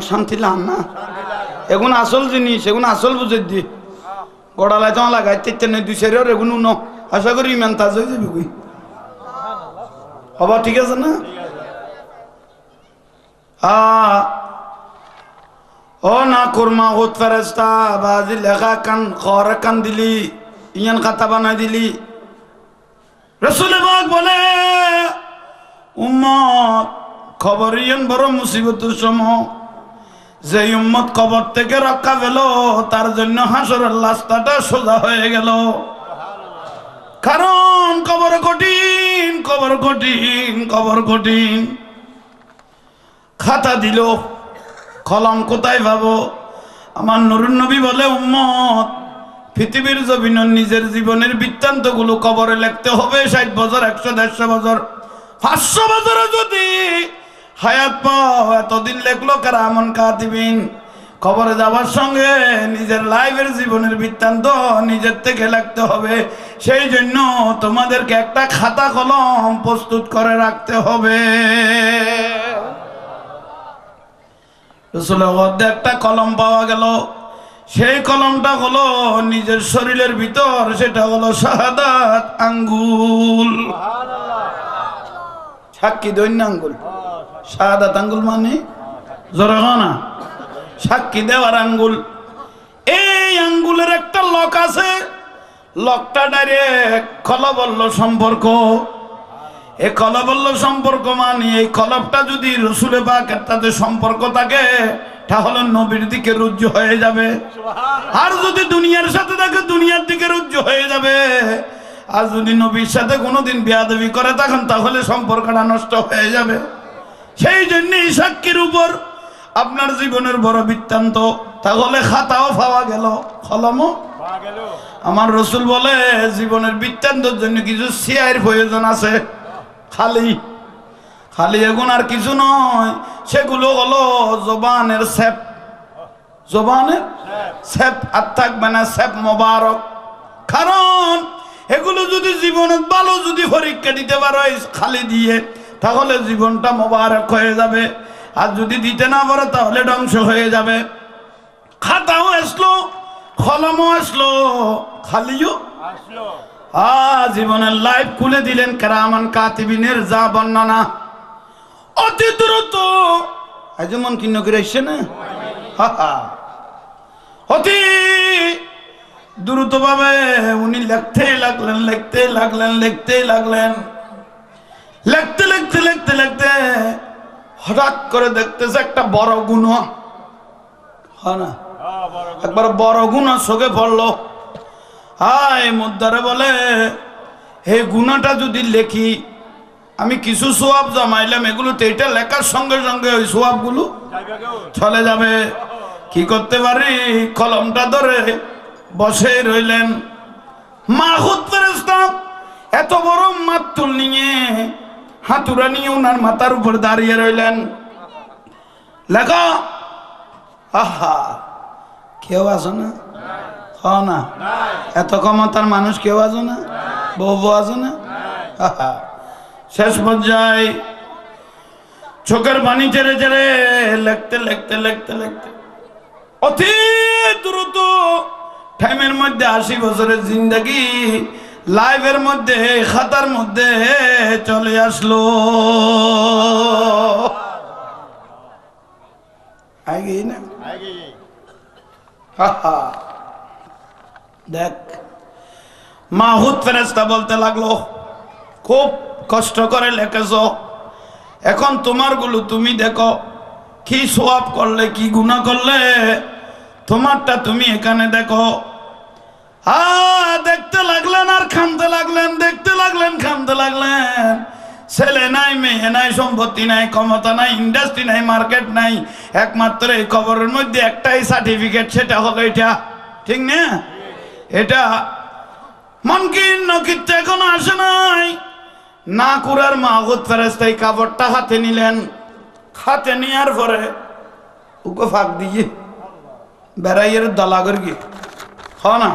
শান্তি লান না, এগুন আসল জিনিস, এগুন আসল বুঝে দি গড়ালাই তো লাগাই তেতেন দুই সেরিয়র এগুন ন আশা করি ইমান তাজ হয়ে যাবি কই হবা, ঠিক আছে না? ও না কুরমা হুত ফেরেস্তা বাজি লেখা কান খরে কান দিলি, ইয়ান খাতা বানাই দিলি। রাসূল পাক বলে উম্মত খবর ইয়ান বড় মুসিবতের সময়, যে উম্মত কবর থেকে রক্ষা পেল তার জন্য হাসরের রাস্তাটা সোজা হয়ে গেল। কারণ কবর কঠিন, কবর কঠিন, কবর কঠিন। খাতা দিল, কলম কোথায় পাবো? আমার নুরুন নবী বলে উম্মত পৃথিবীর জমিনের নিজের জীবনের বৃত্তান্ত গুলো কবরে লিখতে হবে। 60 বছর, 100, 150 বছর, 500 বছরে যদি হায়াত পাও, এতদিন লেখলো কারা আমন কাতিবিন। কবরে যাওয়ার সঙ্গে নিজের লাইফের জীবনের বৃত্তান্ত নিজের থেকে লিখতে হবে। সেই জন্য তোমাদেরকে একটা খাতা কলম প্রস্তুত করে রাখতে হবে। রাসূলের মধ্যে একটা কলম পাওয়া গেল, সেই কলমটা হলো নিজের শরীরের ভিতর, সেটা হলো শাহাদাত আঙ্গুল। সাক্ষী দৈন্য আঙ্গুল, শাহাদাত আঙ্গুল মানে জোরে না, সাক্ষী দেওয়ার আঙ্গুল। এই আঙ্গুলের একটা লক আছে, লকটা ডাইরেক্ট কলবল্ল সম্পর্ক। এই কলবল্ল সম্পর্ক মানে এই কলবটা যদি রাসূলে পাকের সাথে সম্পর্ক থাকে তাহলে নবীর দিকে রুজু হয়ে যাবে, আর যদি দুনিয়ার সাথে থাকে দুনিয়ার দিকে রুজু হয়ে যাবে। আর যদি নবীর সাথে কোনোদিন বেয়াদবি করে তখন তাহলে সম্পর্কটা নষ্ট হয়ে যাবে। সেই জন্য এই সাক্ষীর উপর আপনার জীবনের বড় বৃত্তান্ত, তাহলে খাতাও পাওয়া গেল, কলমও পাওয়া গেল। আমার রাসূল বলে জীবনের বৃত্তান্তের জন্য কিছু সিয়ার প্রয়োজন আছে, খালি খালি এগুন আর কিছু নয়। সেগুলো হলো জবানের সেপ, জবানের সেপ আর থাকবে না সেপ মোবারক। কারণ এগুলো যদি জীবনে ভালো যদি পরীক্ষা দিতে পারো খালি দিয়ে, তাহলে জীবনটা মোবারক হয়ে যাবে। আর যদি দিতে না পারো তাহলে ধ্বংস হয়ে যাবে। খাতাও আসলো, কলমও আসলো, খালিও আসলো। জীবনের লাইফ খুলে দিলেন কেরামান কাতিবিনের যা বর্ণনা অতি দ্রুত। যেমন কিন্ন করে আসছে না, অতি দ্রুত ভাবে উনি লিখতে লাগলেন, লিখতে লাগলেন, লিখতে লাগলেন। লিখতে লিখতে লিখতে লিখতে হঠাৎ করে দেখতেছে একটা বড় গুণা, হয় না, একবার বড় গুণা চোখে পড়লো। হায় মুদ্দারে বলে, এই গুণাটা যদি লেখি, আমি কিছু সোয়াব জমাইলাম, এগুলোতে এটা লেখার সঙ্গে সঙ্গে ওই সোয়াবগুলো চলে যাবে। কি করতে পারি? কলমটা ধরে বসে রইলেন। মাহুত ফেরেশতা এত বড় মাতুল নিয়ে, হাতুড়া নিয়ে ওনার মাথার উপর দাঁড়িয়ে রইলেন। লেখো। আহা, কেউ আসো না? হয় না? এত ক্ষমতার মানুষ কেউ আসো না? বউ আসো না? আহা, শেষ পর্যায়ে চোখের পানি ছেড়ে ছেড়ে লিখতে লিখতে লিখতে লিখতে অতি দ্রুত টাইমের মধ্যে 80 বছরের জিন্দগি লাইভের মধ্যে, খাতার মধ্যে চলে আসলো। আগে না দেখ, মাহুত ফেরেশতা বলতে লাগলো, খুব কষ্ট করে লেখেছ, এখন তোমার গুলো তুমি দেখো, কি সওয়াব করলে কি গুনাহ করলে, তোমারটা তুমি এখানে দেখো। দেখতে লাগলেন আর খানতে লাগলেন, দেখতে লাগলেন খানতে লাগলেন। ছেলে নাই, মেয়ে নাই, সম্পত্তি নাই, ক্ষমতা নাই, ইন্ডাস্ট্রি নাই, মার্কেট নাই, একমাত্র এই কবরের মধ্যে একটাই সার্টিফিকেট, সেটা হলো এটা। ঠিক না? এটা মনকির নকিরটা এখনো আসে নাই। না কুরার মাহুত ফেরেশতা এই কাপড়টা হাতে নিলেন। হাতে নেওয়ার পরে ওকে ফাঁক দিয়ে বেড়াইয়ের দলা করে গিয়ে, হয় না,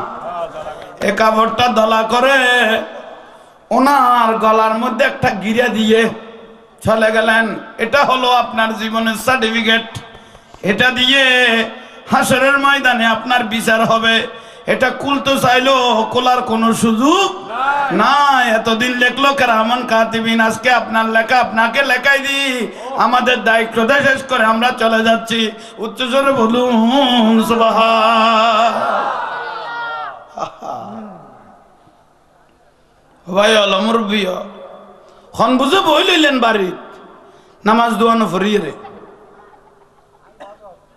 এ কাপড়টা দলা করে ওনার গলার মধ্যে একটা গিরা দিয়ে চলে গেলেন। এটা হলো আপনার জীবনের সার্টিফিকেট, এটা দিয়ে হাসরের ময়দানে আপনার বিচার হবে। এটা খুলতে চাইলো, খোলার কোনো সুযোগ নাই। এতদিন লেখলো কেরামান কাতিবিন, আজকে আপনার লেখা আপনাকে লেখাই দি, আমাদের দায়িত্বটা শেষ করে আমরা চলে যাচ্ছি। উচ্চস্বরে বলুন সুবহান। ভাই অলমর বিয় খন বুঝে বই লইলেন বাড়িত, নামাজ দোয়ানো ফরিয়ে রে,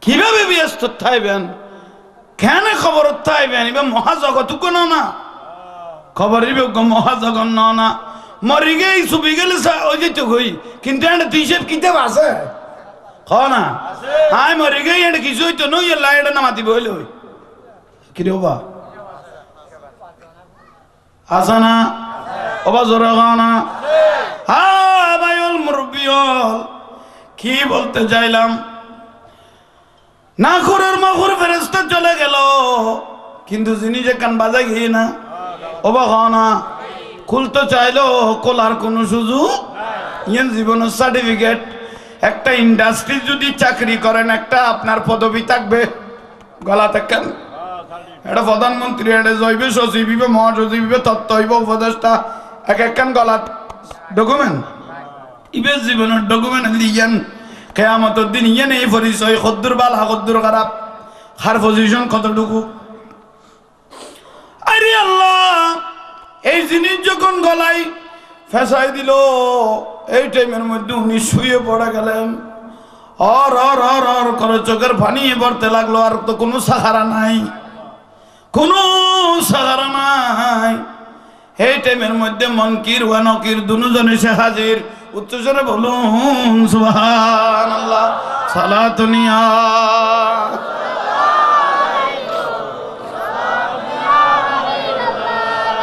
কিভাবে ব্যস্ত থাইবেন, কেন খবর থাইবেন? এবার মহাজগত কোনো না খবর, মহাজগন না মরি গেই ছবি গেলে ওই যেত গই, কিন্তু একটা হিসেব কিতাব আছে, খ না আয় মরি গেই এটা কিছু হইতো নই, এটা নামাতি বইলে হই কিরে ওবা আসা না ওবা জোরা না। হ্যাঁ ভাইল মুরব্বিয়ল, কি বলতে চাইলাম, নাখুরের মাখুর ফেরেশতা চলে গেল, কিন্তু যিনি যে কান বাজাই গিয়ে না ওবা না, খুলতে চাইলো, খোলার কোনো সুযোগ ইয়েন জীবনের সার্টিফিকেট। একটা ইন্ডাস্ট্রি যদি চাকরি করেন, একটা আপনার পদবি থাকবে গলা থাকেন, এটা প্রধানমন্ত্রী, এটা জৈব সচিব হইবে, মহাসচিব হইবে, তত্ত্ব হইব, উপদেষ্টা, এক একখান গলার ডকুমেন্ট, ইবে জীবনের ডকুমেন্ট লিখেন। কিয়ামতের দিন ইয়ে নেই পরিচয়, কদ্দুর বালা কদ্দুর খারাপ, হার পজিশন কতটুকু। আরে আল্লাহ, এই জিনিস যখন গলায় ফেসাই দিল, এই টাইমের মধ্যে উনি শুয়ে পড়ে গেলেন। অর অর অর অর করে চোখের পানি পড়তে লাগলো। আর তো কোনো সাহারা নাই, কোনো সাহারা নাই। এই টাইমের মধ্যে মনকির ওয়া নকির দুজনে সে হাজির। উচ্চস্বরে বলুন সুবহানাল্লাহ। সালাতুনিয়া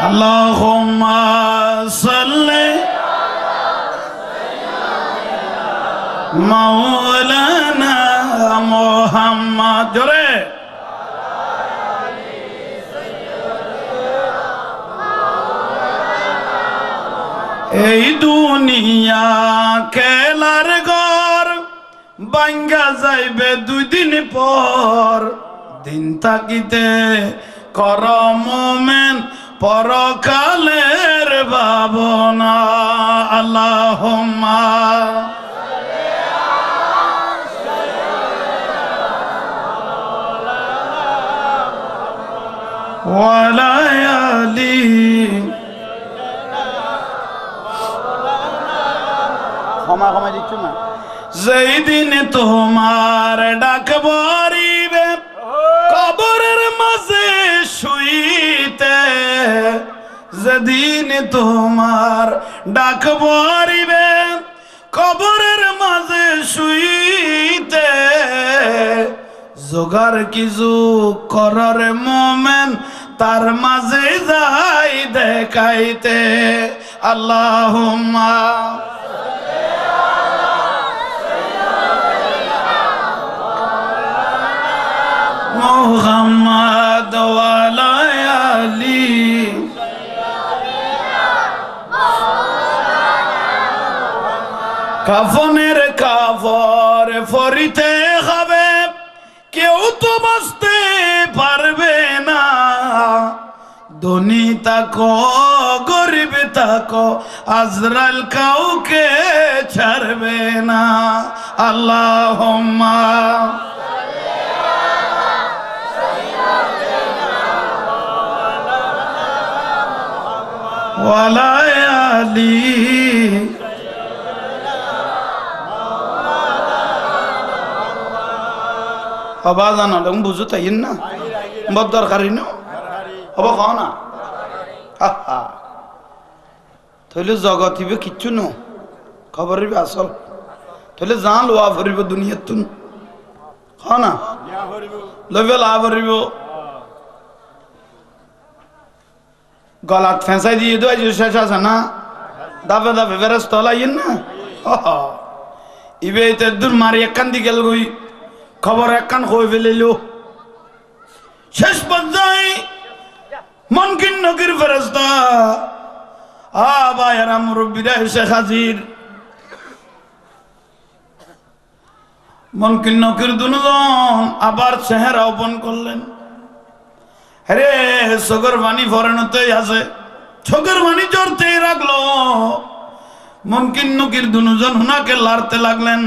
আল্লাহুম্মা সাল্লি মাওলানা মুহাম্মদ। জোরে এই দুনিয়া খেলার ঘর, ভাঙ্গা যাইবে 2 দিন পর। দিন থাকিতে কর মোমেন পরকালের ভাবনা। আল্লাহুম্মা ওয়ালা আলি ক্ষমা দিচ্ছ না। যেই দিন তোমার ডাক পড়িবে কবরের মাঝে শুইতে, যেদিন তোমার ডাক পড়িবে কবরের মাঝে শুইতে, জোগার কিছু করর মোমেন তার মাঝে যাই দেখাইতে। আল্লাহুম্মা মুহাম্মাদ ওয়া আলা আলি কাফনের কাফর ফরিতে হবে, কেউ তো বাঁচতে পারবে না। ধনী তাকো গরিব তাকো আজরাইল কাউকে ছাড়বে না। আল্লাহুম্মা ওয়া আলা আলি বাবা জানা তুমি বুঝো তাই না বড় দরকারি না হব খাও না তাহলে জগৎ হইবে কিচ্ছু ন খবর হইবে আসল। তাহলে জান লোয়া ভরিব দুনিয়ার তুন খাও না লইবে লাভ ভরিব গলাত ফেঁসাই দিয়ে দেওয়া যে শেষ আছে না দাবে দাবে ফেরাস তলাইন না ইবে দূর মারি একখান দিকে গই খবর একখান হয়ে ফেলিল শেষ পর্যায়ে মনকিন নকির ফেরেশতা ভাইয়েরা মুরব্বীরা এসে হাজির। মনকিন নকির দুজন আবার চেহারা ওপেন করলেন। আরে চোখের পানি ফরেনতেই আছে, চোখের পানি জড়তেই রাখলো। মনকিন নকির দুজন হুনাকে লাড়তে লাগলেন।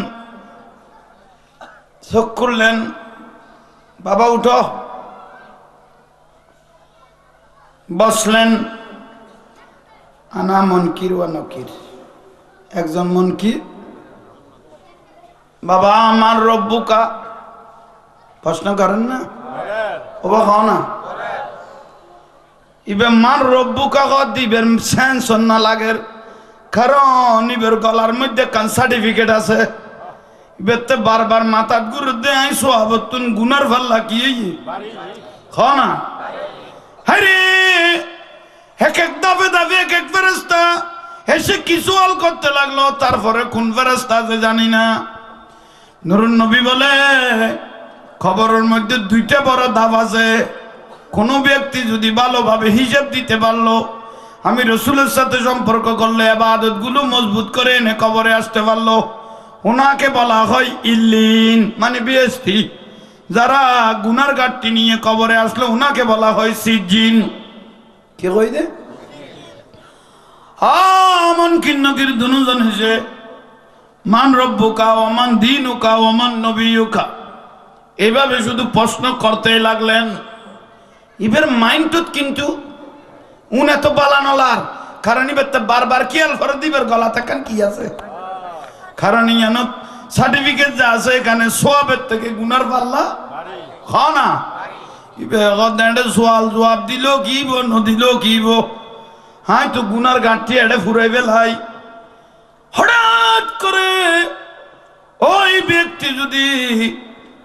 চোখ খুললেন, বাবা উঠো। বসলেন। আনা মনকির ওয়া নকির, একজন মনকির। বাবা আমার রব্বুকা, প্রশ্ন করেন না ওবা খাও না ইবে মান রব্বুকা দিবের সেন্স না লাগের, কারণ ইবের গলার মধ্যে কান সার্টিফিকেট আছে। ইবেতে বারবার মাথার গুরু দে আই সোহাবতুন গুনার ফাল্লা কি খাও না। আরে এক এক দাবে দাবে এক এক ফেরেশতা এসে কিছু আল করতে লাগলো। তারপরে কোন ফেরেশতা যে জানি না। নুরুন নবী বলে খবরের মধ্যে দুইটা বড় ধাপ আছে। কোনো ব্যক্তি যদি ভালোভাবে হিসাব দিতে পারলো, আমি রসুলের সাথে সম্পর্ক করলে ইবাদত গুলো মজবুত করে এনে কবরে আসতে পারলো, ওনাকে বলা হয় ইল্লিন মানে বিএসটি। যারা গুনার গাঠটি নিয়ে কবরে আসলো ওনাকে বলা হয় সিজিন। কে কই দে মনকিন নকির দুজন হেসে মান রব্বুকা ওয়া মান দীনুকা ওয়া মান নবিয়ুকা এইভাবে শুধু প্রশ্ন করতেই লাগলেন। ইবের মাইন্ডত কিন্তু উন এত বালানলার কারণ ইবের বারবার খেয়াল করে দিবের গলা থাকেন কি আছে, কারণ ইয়ানো সার্টিফিকেট যা আছে এখানে সোয়াবের থেকে গুনার পাল্লা হয় না। ইবে সোয়াল জবাব দিল কিব নদিল কিব, হাই তো গুনার গাঁঠি এড়ে ফুরাই বেলাই। হঠাৎ করে ওই ব্যক্তি যদি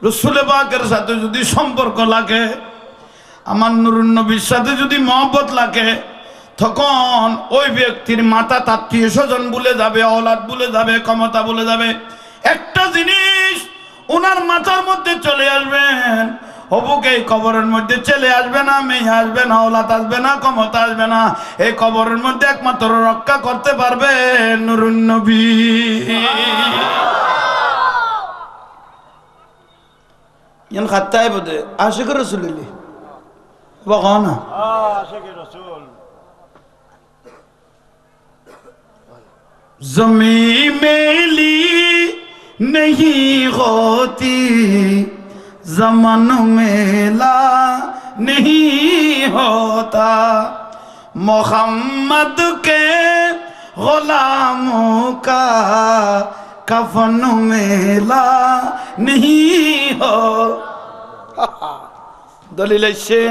রসুল পাকের সাথে যদি সম্পর্ক লাগে, আমার নুরুন নবীর সাথে যদি মহব্বত লাগে, তখন ওই ব্যক্তির মাতা আত্মীয় স্বজন ভুলে যাবে, অলাদ ভুলে যাবে, ক্ষমতা ভুলে যাবে। একটা জিনিস ওনার মাথার মধ্যে চলে আসবেন, হবুকে এই কবরের মধ্যে চলে আসবে না, মেয়ে আসবে না, অলাদ আসবে না, ক্ষমতা আসবে না। এই কবরের মধ্যে একমাত্র রক্ষা করতে পারবে নুরুন নবী। ইয়ান খাত্তায় বোধে আশিক রসুলিল্লাহ বকনা আশিক রসুল। ज़मीं मेली नहीं होती, ज़मान मेला नहीं होता, मोहम्मद के गुलामों का कफन मेला नहीं हो दलील से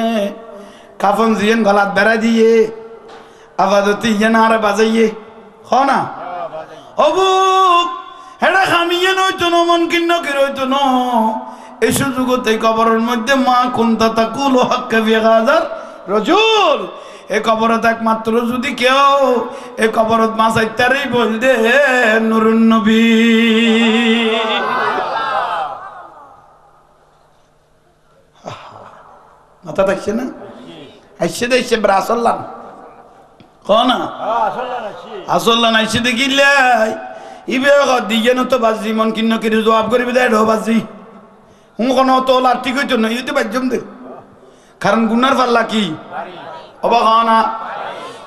कफन जियन गलात बेरा दिए आवाज़ती ये नारे बाजाइए हो ना अबू हेड़ा खामिये नोय तो नो मन किन्नो किरोय तो नो ऐशु जुगते कबरों मध्य माँ कुंता तकुलो हक्के व्यगादर रजूल एक कबरत एक मात्र जुदी क्यों एक कबरत माँ सत्तरी बोल दे नूरुन नबी मता तक ना ऐसे तो ऐसे ब्रासल्ला कौन आसल्ला ना ऐसे देखी ले इबे का दिये न तो बाजी मन किन्नो किरी जवाब करी बिदाय ढो बाजी हूँ कौन तो लाठी कोई तो नहीं तो बच्चों दे कारण गुनार वाला की अब खाना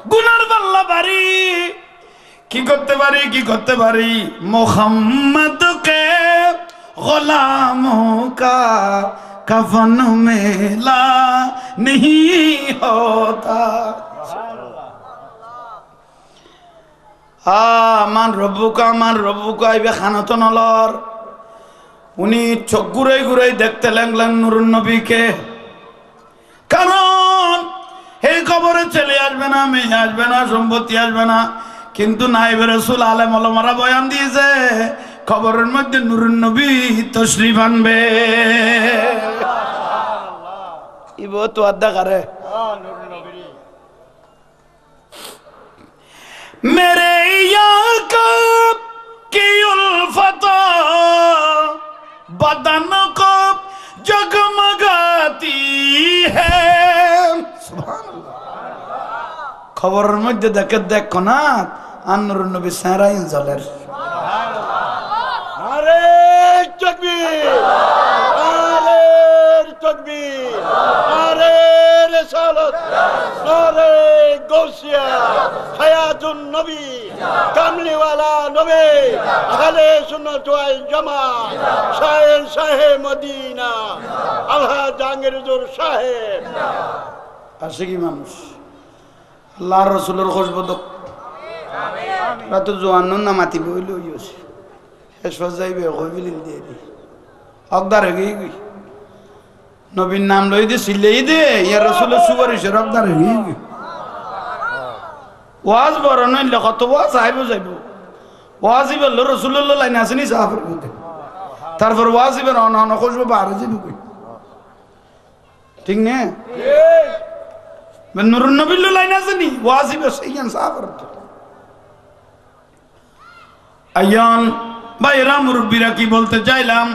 गुनार वाला बारी की करते बारी मोहम्मद के गुलामों का कफन मेला नहीं होता मान रब्बुका इबे खाना तो नलर उनी चोख घुराई देखते लगलें नूरुन नबी के कारण हे कबरे चले आसबे ना मेये आसबे ना सम्पत्ति आसबे ना किन्तु नाइबे रसूल आलेम ओलामारा बयान दिएছে कबरेर मध्य नूरुन नबी तशरीफ आनबे इबो तो अद्दा करे मेरे याका की उल्फत बदन को जगमगाती है खबर मध्य देखो ना नूरुन नबी साराइन जलेर नारे तकबीर नारे रिसालत नारे गौसिया हयातुन नबी कामली वाला नबी अहले सुन्नत वल जमात शाहे मदीना आल्हा জাহাঙ্গীরুর সাহেব आशिकी मानुष अल्लाह रसूलर खुशबदक रात जवान ना माती बोल शेष फजाइबे कबिलिल दे दी अकदार गई नबीन नाम लई दे सिले दे या रसूलर सुपारिशेर अकदार गई ওয়াজ বড় নইলে কত ওয়াজ আইবো যাইবো ওয়াজই বললো রাসূলুল্লাহ লাইন আসেনি সাফার মধ্যে তারপর ওয়াজই বের অন অন খুশবু বাড়ে যাবে কই ঠিক না ঠিক নূরুন নবী লাইন আসেনি ওয়াজই বের সেইয়ান সাফার আয়ান ভাইরা মুরব্বিরা কি বলতে চাইলাম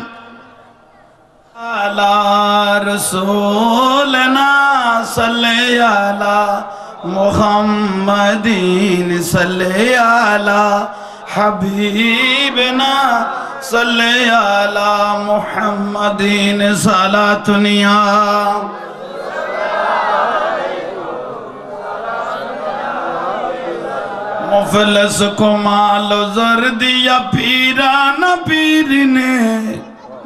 আলা রাসূলনা সাল্লাল্লাহু আলা मुहम्मदीन सल्ले अला हबीबना सल्ले अला मुहम्मदीन सलातुनिया मुफलस को मालो जर दिया पीरा न पीर ने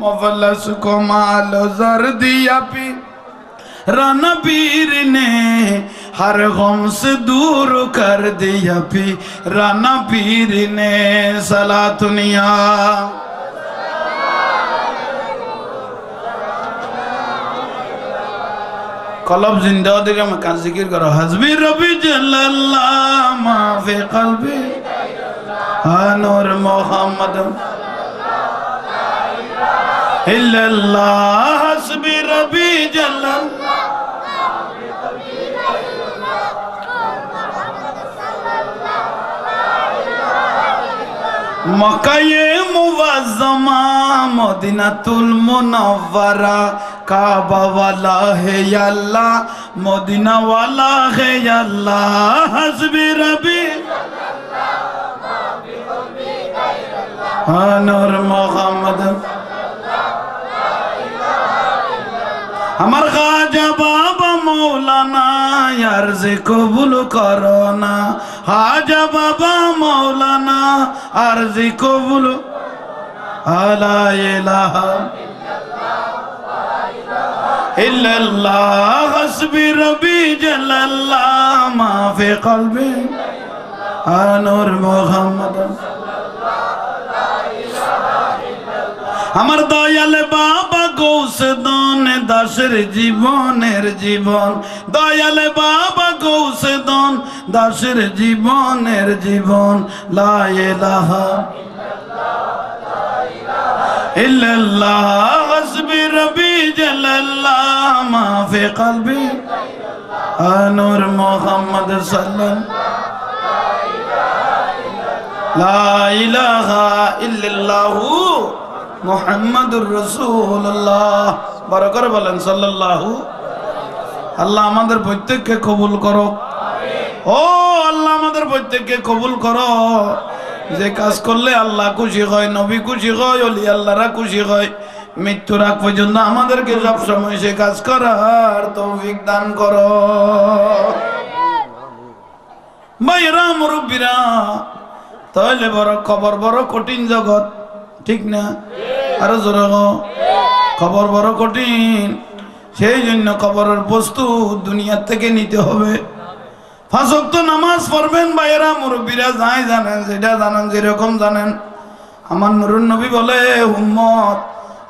मुफलस को मालो जर दिया पीर राना पीर ने हर गम से दूर कर दिया पी राना पीर ने सलातुनिया कलब जिंदा दिया मकान जिक्र करो हस्बी रबी जल्लल्लाह माफी कल्बी नूर मोहम्मद इल्लल्लाह हस्बी रबी जल्लल्लाह मक्का-ए मुअज़्ज़मा मदीनातुल मुनव्वरा काबा वाला है या अल्लाह मदीना वाला है या अल्लाह हस्बी रबी नूर मोहम्मद हमार खाजा बाबा मौलाना यार से कबूल करो ना खाजा बाबा मौलाना अर्जी कबूल ला इलाहा इल्लल्लाह हस्बी रबी जल्लल्लाह मा फी कल्बी नूर मोहम्मद আমার দয়াল বাবা গৌস দন দাসের জীবনের জীবন, দয়াল বাবা গৌস দন দাসের জীবনের জীবন। লা ইলাহা ইল্লাল্লাহ হাসবি রব্বি জাল্লাল্লাহ মা ফি কলবি নূর মুহাম্মদ সাল্লাল্লাহু লা ইলাহা ইল্লাল্লাহু মুহাম্মাদুর রাসূলুল্লাহ। বড় করে বলেন সাল্লাল্লাহু। আল্লাহ আমাদের প্রত্যেককে কবুল করো। ও আল্লাহ আমাদের প্রত্যেককে কবুল করো। যে কাজ করলে আল্লাহ খুশি হয়, নবী খুশি হয়, ওলি আল্লাহরা খুশি হয়, মৃত্যুর আগ পর্যন্ত আমাদেরকে সব সময় সে কাজ করার তৌফিক দান করো। ভাইরা মুরব্বীরা, তাহলে বড় খবর বড় কঠিন জগৎ, ঠিক না? আরো জোরে খবর বড় কঠিন। সেই জন্য খবরের প্রস্তুত দুনিয়ার থেকে নিতে হবে। 5 ওয়াক্ত নামাজ পড়বেন ভাইয়েরা মুরব্বীরা, যাই জানেন যেটা জানেন যেরকম জানেন। আমার নুরুন নবী বলে উম্মত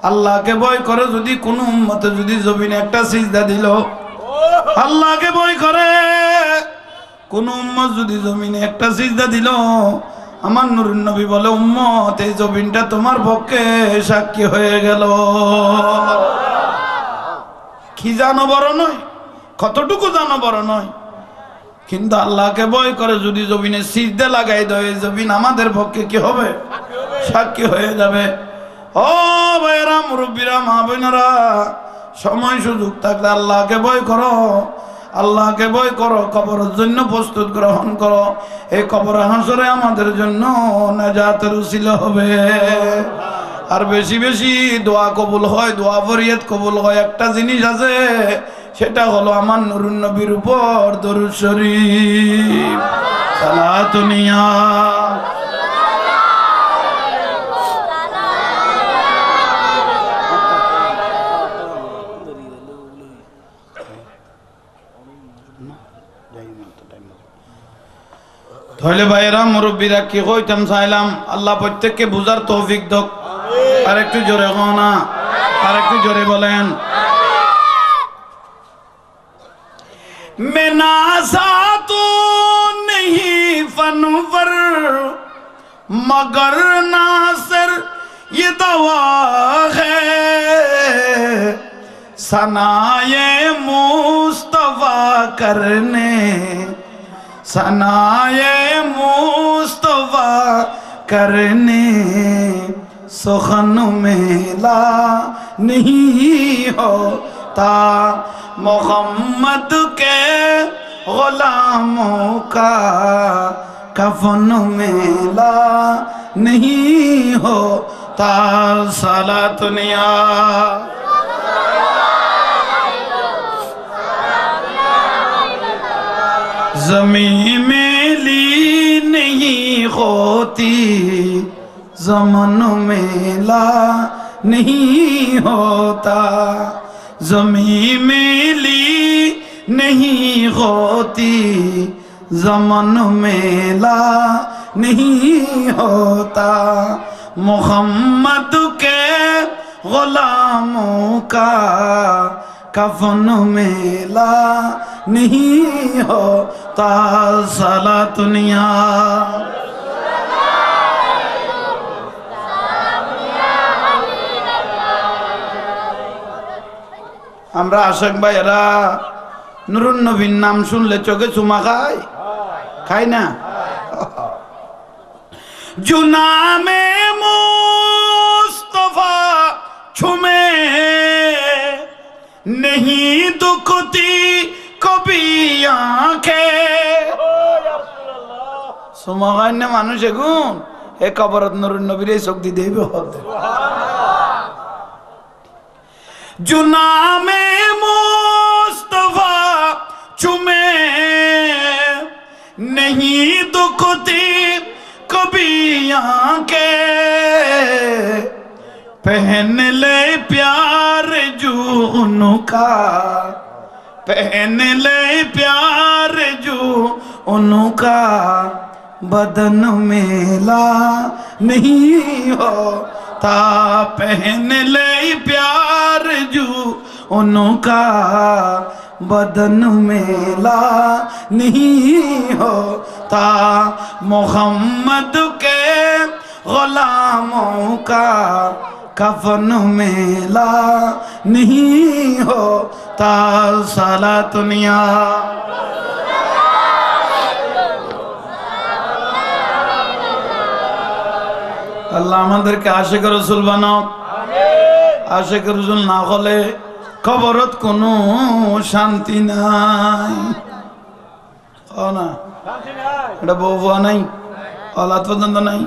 আল্লাহকে ভয় করে যদি কোন উম্মতে যদি জমিনে একটা সিজদা দিল, আল্লাহকে ভয় করে কোন উম্মত যদি জমিনে একটা সিজদা দিল, আমার নুরুন নবী বলে উম্মত এই জমিনটা তোমার পক্ষে সাক্ষী হয়ে গেল। কি জানো বড় নয়, কতটুকু জানো বড় নয়, কিন্তু আল্লাহকে ভয় করে যদি জমিনে সিজদা লাগাই দেয়, জমিন আমাদের পক্ষে কি হবে? সাক্ষী হয়ে যাবে। ও ভাইরা মুরব্বীরা, মা বোনেরা, সময় সুযোগ থাকলে আল্লাহকে ভয় করো, আল্লাহকে ভয় করো, কবরের জন্য প্রস্তুত গ্রহণ করো। এই কবর হাসরে আমাদের জন্য নাজাতের উসিলা হবে। আর বেশি বেশি দোয়া কবুল হয়, দোয়া ফরিয়াদ কবুল হয়। একটা জিনিস আছে, সেটা হলো আমার নুরুন নবীর উপর দরুদ শরীফ, সালাতুন ইয়া তাহলে ভাইরা মুরব্বীরা কি কইতাম চাইলাম, আল্লাহ প্রত্যেককে বুঝার তৌফিক দাও। আর একটু জোরে হও না, আর একটু জোরে বলেন। মেনাসা তো नहीं फनवर मगर नासर ये दवा है, सनाए मुस्तफा करने, सनाए मुस्तफा करने सुखन मेला नहीं होता, मोहम्मद के गुलामों का कफन मेला नहीं होता। सलातुन या ज़मीं मेली नहीं होती, ज़मन मेला नहीं होता, ज़मीं मेली नहीं होती, ज़मन मेला नहीं होता, मोहम्मद के गुलामों का कफन मेला नहीं होता। सलातुन या আমরা আশেক ভাইয়েরা নুরুন নবীর নাম শুনলে চোখে চুমা খাই, খাই না? जुनामे मुस्तफा छुमे नहीं दुखती कभी आंखें। सुमागान्य মানুষ এগুন এ কবরত নুরুন নবীর এই শক্তি দেবে হবে। जुनामे मुस्तफा छुमे नहीं दुखती कभी आंखें, पहन ले प्यार जो उनका, पहन ले प्यार जो उनका, बदन मेला नहीं हो ता पहन ले प्यार जू उनका बदन मेला नहीं होता मोहम्मद के गुलामों का कफन मेला नहीं होता साला दुनिया আল্লাহ আমাদেরকে আশিক রাসূল বানাও আশিক রাসূল না হলে কবরত কোনো শান্তি নাই না এটা বউ নাই অলাদ পর্যন্ত নাই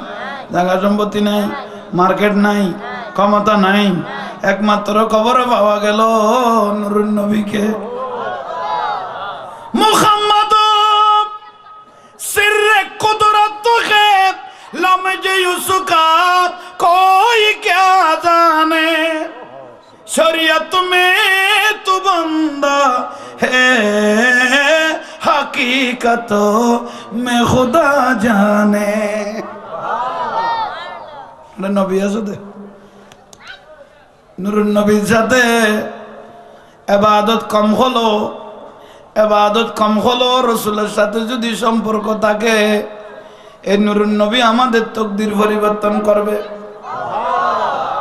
জায়গা সম্পত্তি নাই মার্কেট নাই ক্ষমতা নাই একমাত্র কবরে পাওয়া গেল নূরুন নবীকে মুহাম্মদ সিররে কুদরত কে लम्हे उसका कोई क्या जाने शरीयत में तू बंदा है हकीकत में खुदा जाने नबी आसदे नूरुन नबीर साथे इबादत कम हलो रसूलेर साथे यदि सम्पर्क थाके এই নূরুন নবী আমাদের তকদির পরিবর্তন করবে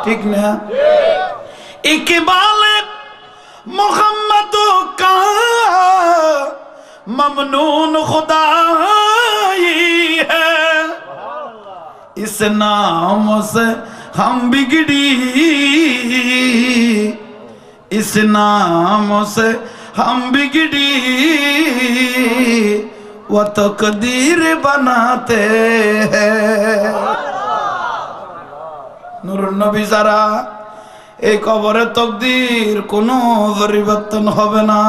ঠিক না ইকবাল মুহাম্মদ কা ममनून खुदाई है इस नाम से हम बिगड़ी इस नाम से हम बिगड़ी वो तकदीर बनाते हैं নূরুন নবী যারা এই কবরে তকদীর কোনো পরিবর্তন হবে না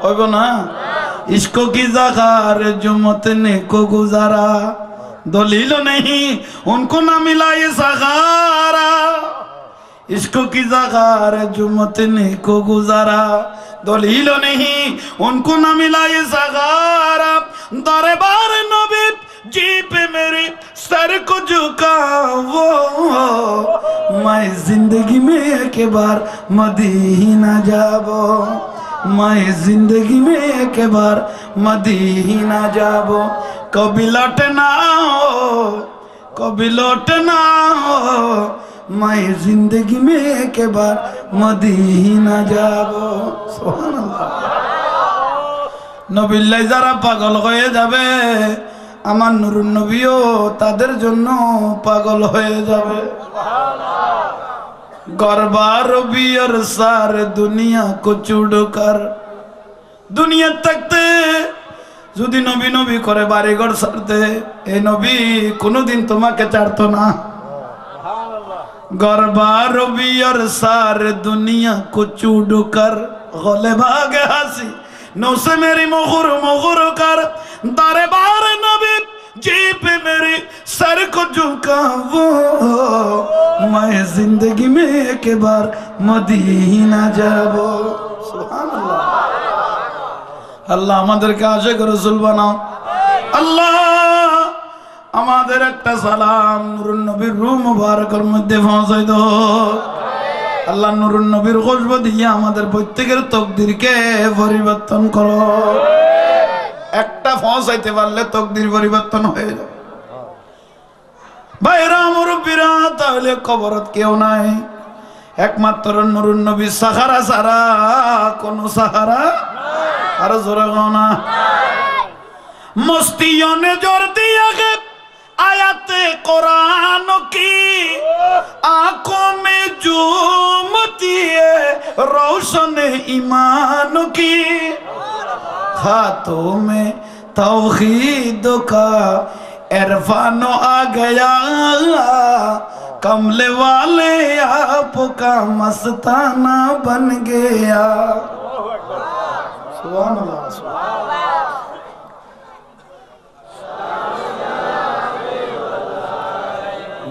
होगा ना इसको की ज़खार जुमत ने को गुजारा दलील नहीं उनको ना मिला ये सहारा इसको की ज़खार जुमत ने को गुजारा दलील नहीं उनको ना मिला ये सहारा दरबार नबी जी पे मेरे सर को झुका वो मैं जिंदगी में एक बार मदीना जाबो मैं जिंदगी में एक बार मदीना जाबो कभी लौटना हो मैं जिंदगी में एक बार मदीना जाबो सुभान अल्लाह नबील्लाह যারা পাগল হয়ে যাবে আমার নূরুন নবীও তাদের জন্য পাগল হয়ে যাবে গরবার বিয়ার সার দুনিয়া কো চুড়কার দুনিয়া থাকতে যদি নবী নবী করে বাড়ি ঘর ছাড়তে এই নবী কোনোদিন তোমাকে ছাড়তো না গরবার বিয়ার সার দুনিয়া কো চুড়কার গলে ভাগে হাসি नौसे मेरी मुगुर मुगुर कर दरबार नबी जी पे मेरे सर को झुका वो मैं जिंदगी में एक बार मदीना जाबो सुभान अल्लाह अल्लाह আমাদেরকে আশিক রাসূল বানাও আল্লাহ আমাদের একটা সালাম নূরুন নবীর রূহ মুবারকের মধ্যে পৌঁছাই দাও আল্লাহ নূরুন নবীর খুশবু দিয়ে আমাদের প্রত্যেকের তকদিরকে পরিবর্তন করো একটা পৌঁছাইতে পারলে তকদির পরিবর্তন হয়ে যাবে ভাইরা মুরব্বিরা তাহলে কবরত কেউ নাই একমাত্র নূরুন নবী সাহারা ছাড়া কোন সাহারা আর জোরে না মস্তিयों ने जोर दिया है आयते कुरान की आंखों में झूमती है रोशन ईमान की हाथों में तौहीद का इरफान आ गया कमले वाले आपका मस्ताना बन गया सुभान अल्लाह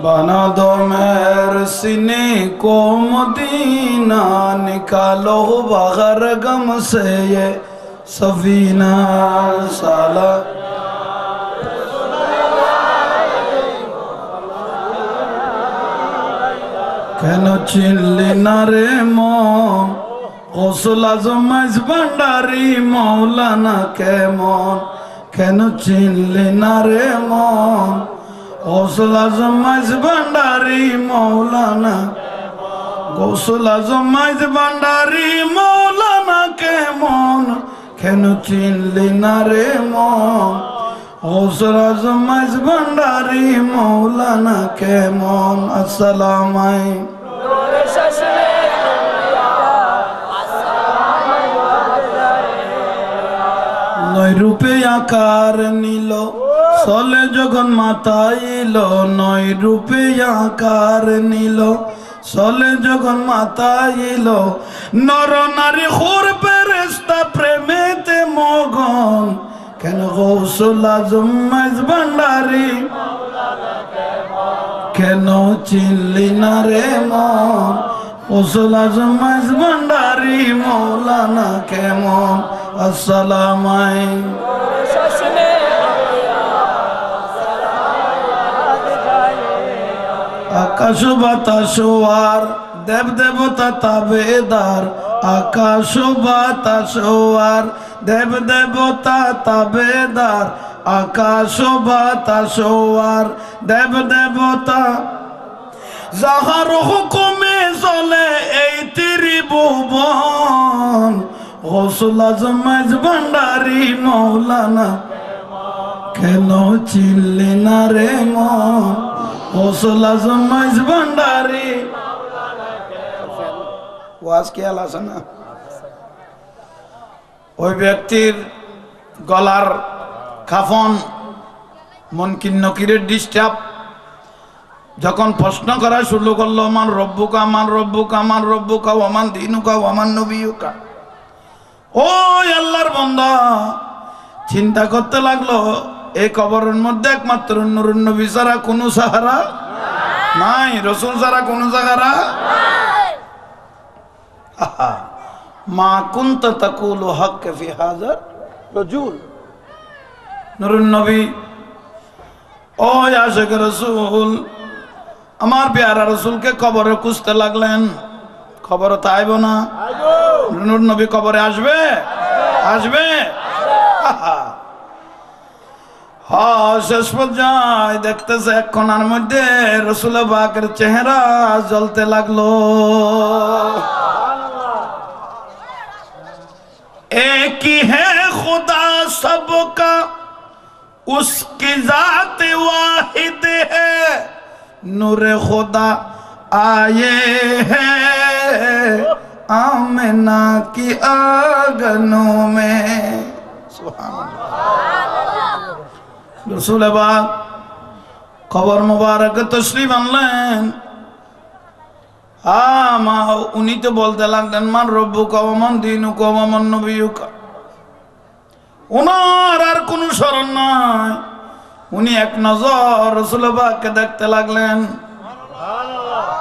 बना दो मेरे सीने को मदीना निकालो बगैर गम से ये सफीना साला কেন চিনলি না রে মন গৌসুল আজম মাইজ ভান্ডারি মৌলানা কেমন কেন চিনলি না রে মন গৌসুল আজম মাইজ ভান্ডারি মৌলানা গৌসুল আজম মাইজ ভান্ডারি মৌলানা কেমন কেন চিনলি না রে মন গৌসুল আজম মাইজ ভান্ডারি মৌলানা কেমন আসসালামু আলাইকুম নয় রূপে আকার নিল চলে যখন মাতাইল নয় রূপে আকার নিল চলে যখন মাতাইল নর নারী হুর ফেরেশতা প্রেমেতে মগন কেন গৌসুল আজম মাইজ ভান্ডারি কেন চিনলি না রে মন গৌসুল আজম মাইজ ভান্ডারি মৌলানা কেমন আসসালামু আলাইকুম আকাশ বাতাস আর দেব দেবতা তাবেদার আকাশ বাতাস আর দেব দেবতা তাবেদার আকাশ বাতাস আর দেব দেবতা যাহার হুকুমে চলে এই ত্রিভুবন গৌসুল আজম মাইজ ভান্ডারি মৌলানা কেন চিনলি না রে মন গৌসুল আজম মাইজ ভান্ডারি ওয়াজ খেয়াল আছে না ওই ব্যক্তির গলার কাফন মুনকির নকিরের ডিস্টার্ব যখন প্রশ্ন করা শুরু করলো আমার রব্বুকা আমার রব্বুকা আমার রব্বুকা ওমান দিনুকা ওমান নবিয়ুকা ওই আল্লাহর বান্দা চিন্তা করতে লাগলো এই কবরের মধ্যে একমাত্র নূরুন নবী ছাড়া কোনো সাহারা নাই রাসূল ছাড়া কোনো সাহারা মা কুনতা তাকুলু হক ফি হাযার রাজুল নূরুন নবী ওই আশিক রাসূল আমার প্যারা রাসূলকে কবরে খুঁজতে লাগলেন খবর তো আইব না নূর নবী কবরে আসবে আসবে শেষ পর্যায়ে দেখতেছে এক কোণার মধ্যে রাসূল পাকের চেহারা জ্বলতে লাগলো एक ही है खुदा सबका उसकी जात वाहिद है नूर खुदा आए हैं आमिना की आंगनों में सुभान अल्लाह रसूल पाक कब्र मुबारक तशरीफ आनलेन মা উনি তো বলতে লাগলেন মান রব্বুকা ওয়া মান দীনুকা ওয়া মান নবিয়ুকা ওনার আর কোনো স্মরণ নাই উনি এক নজর রাসূল পাককে দেখতে লাগলেন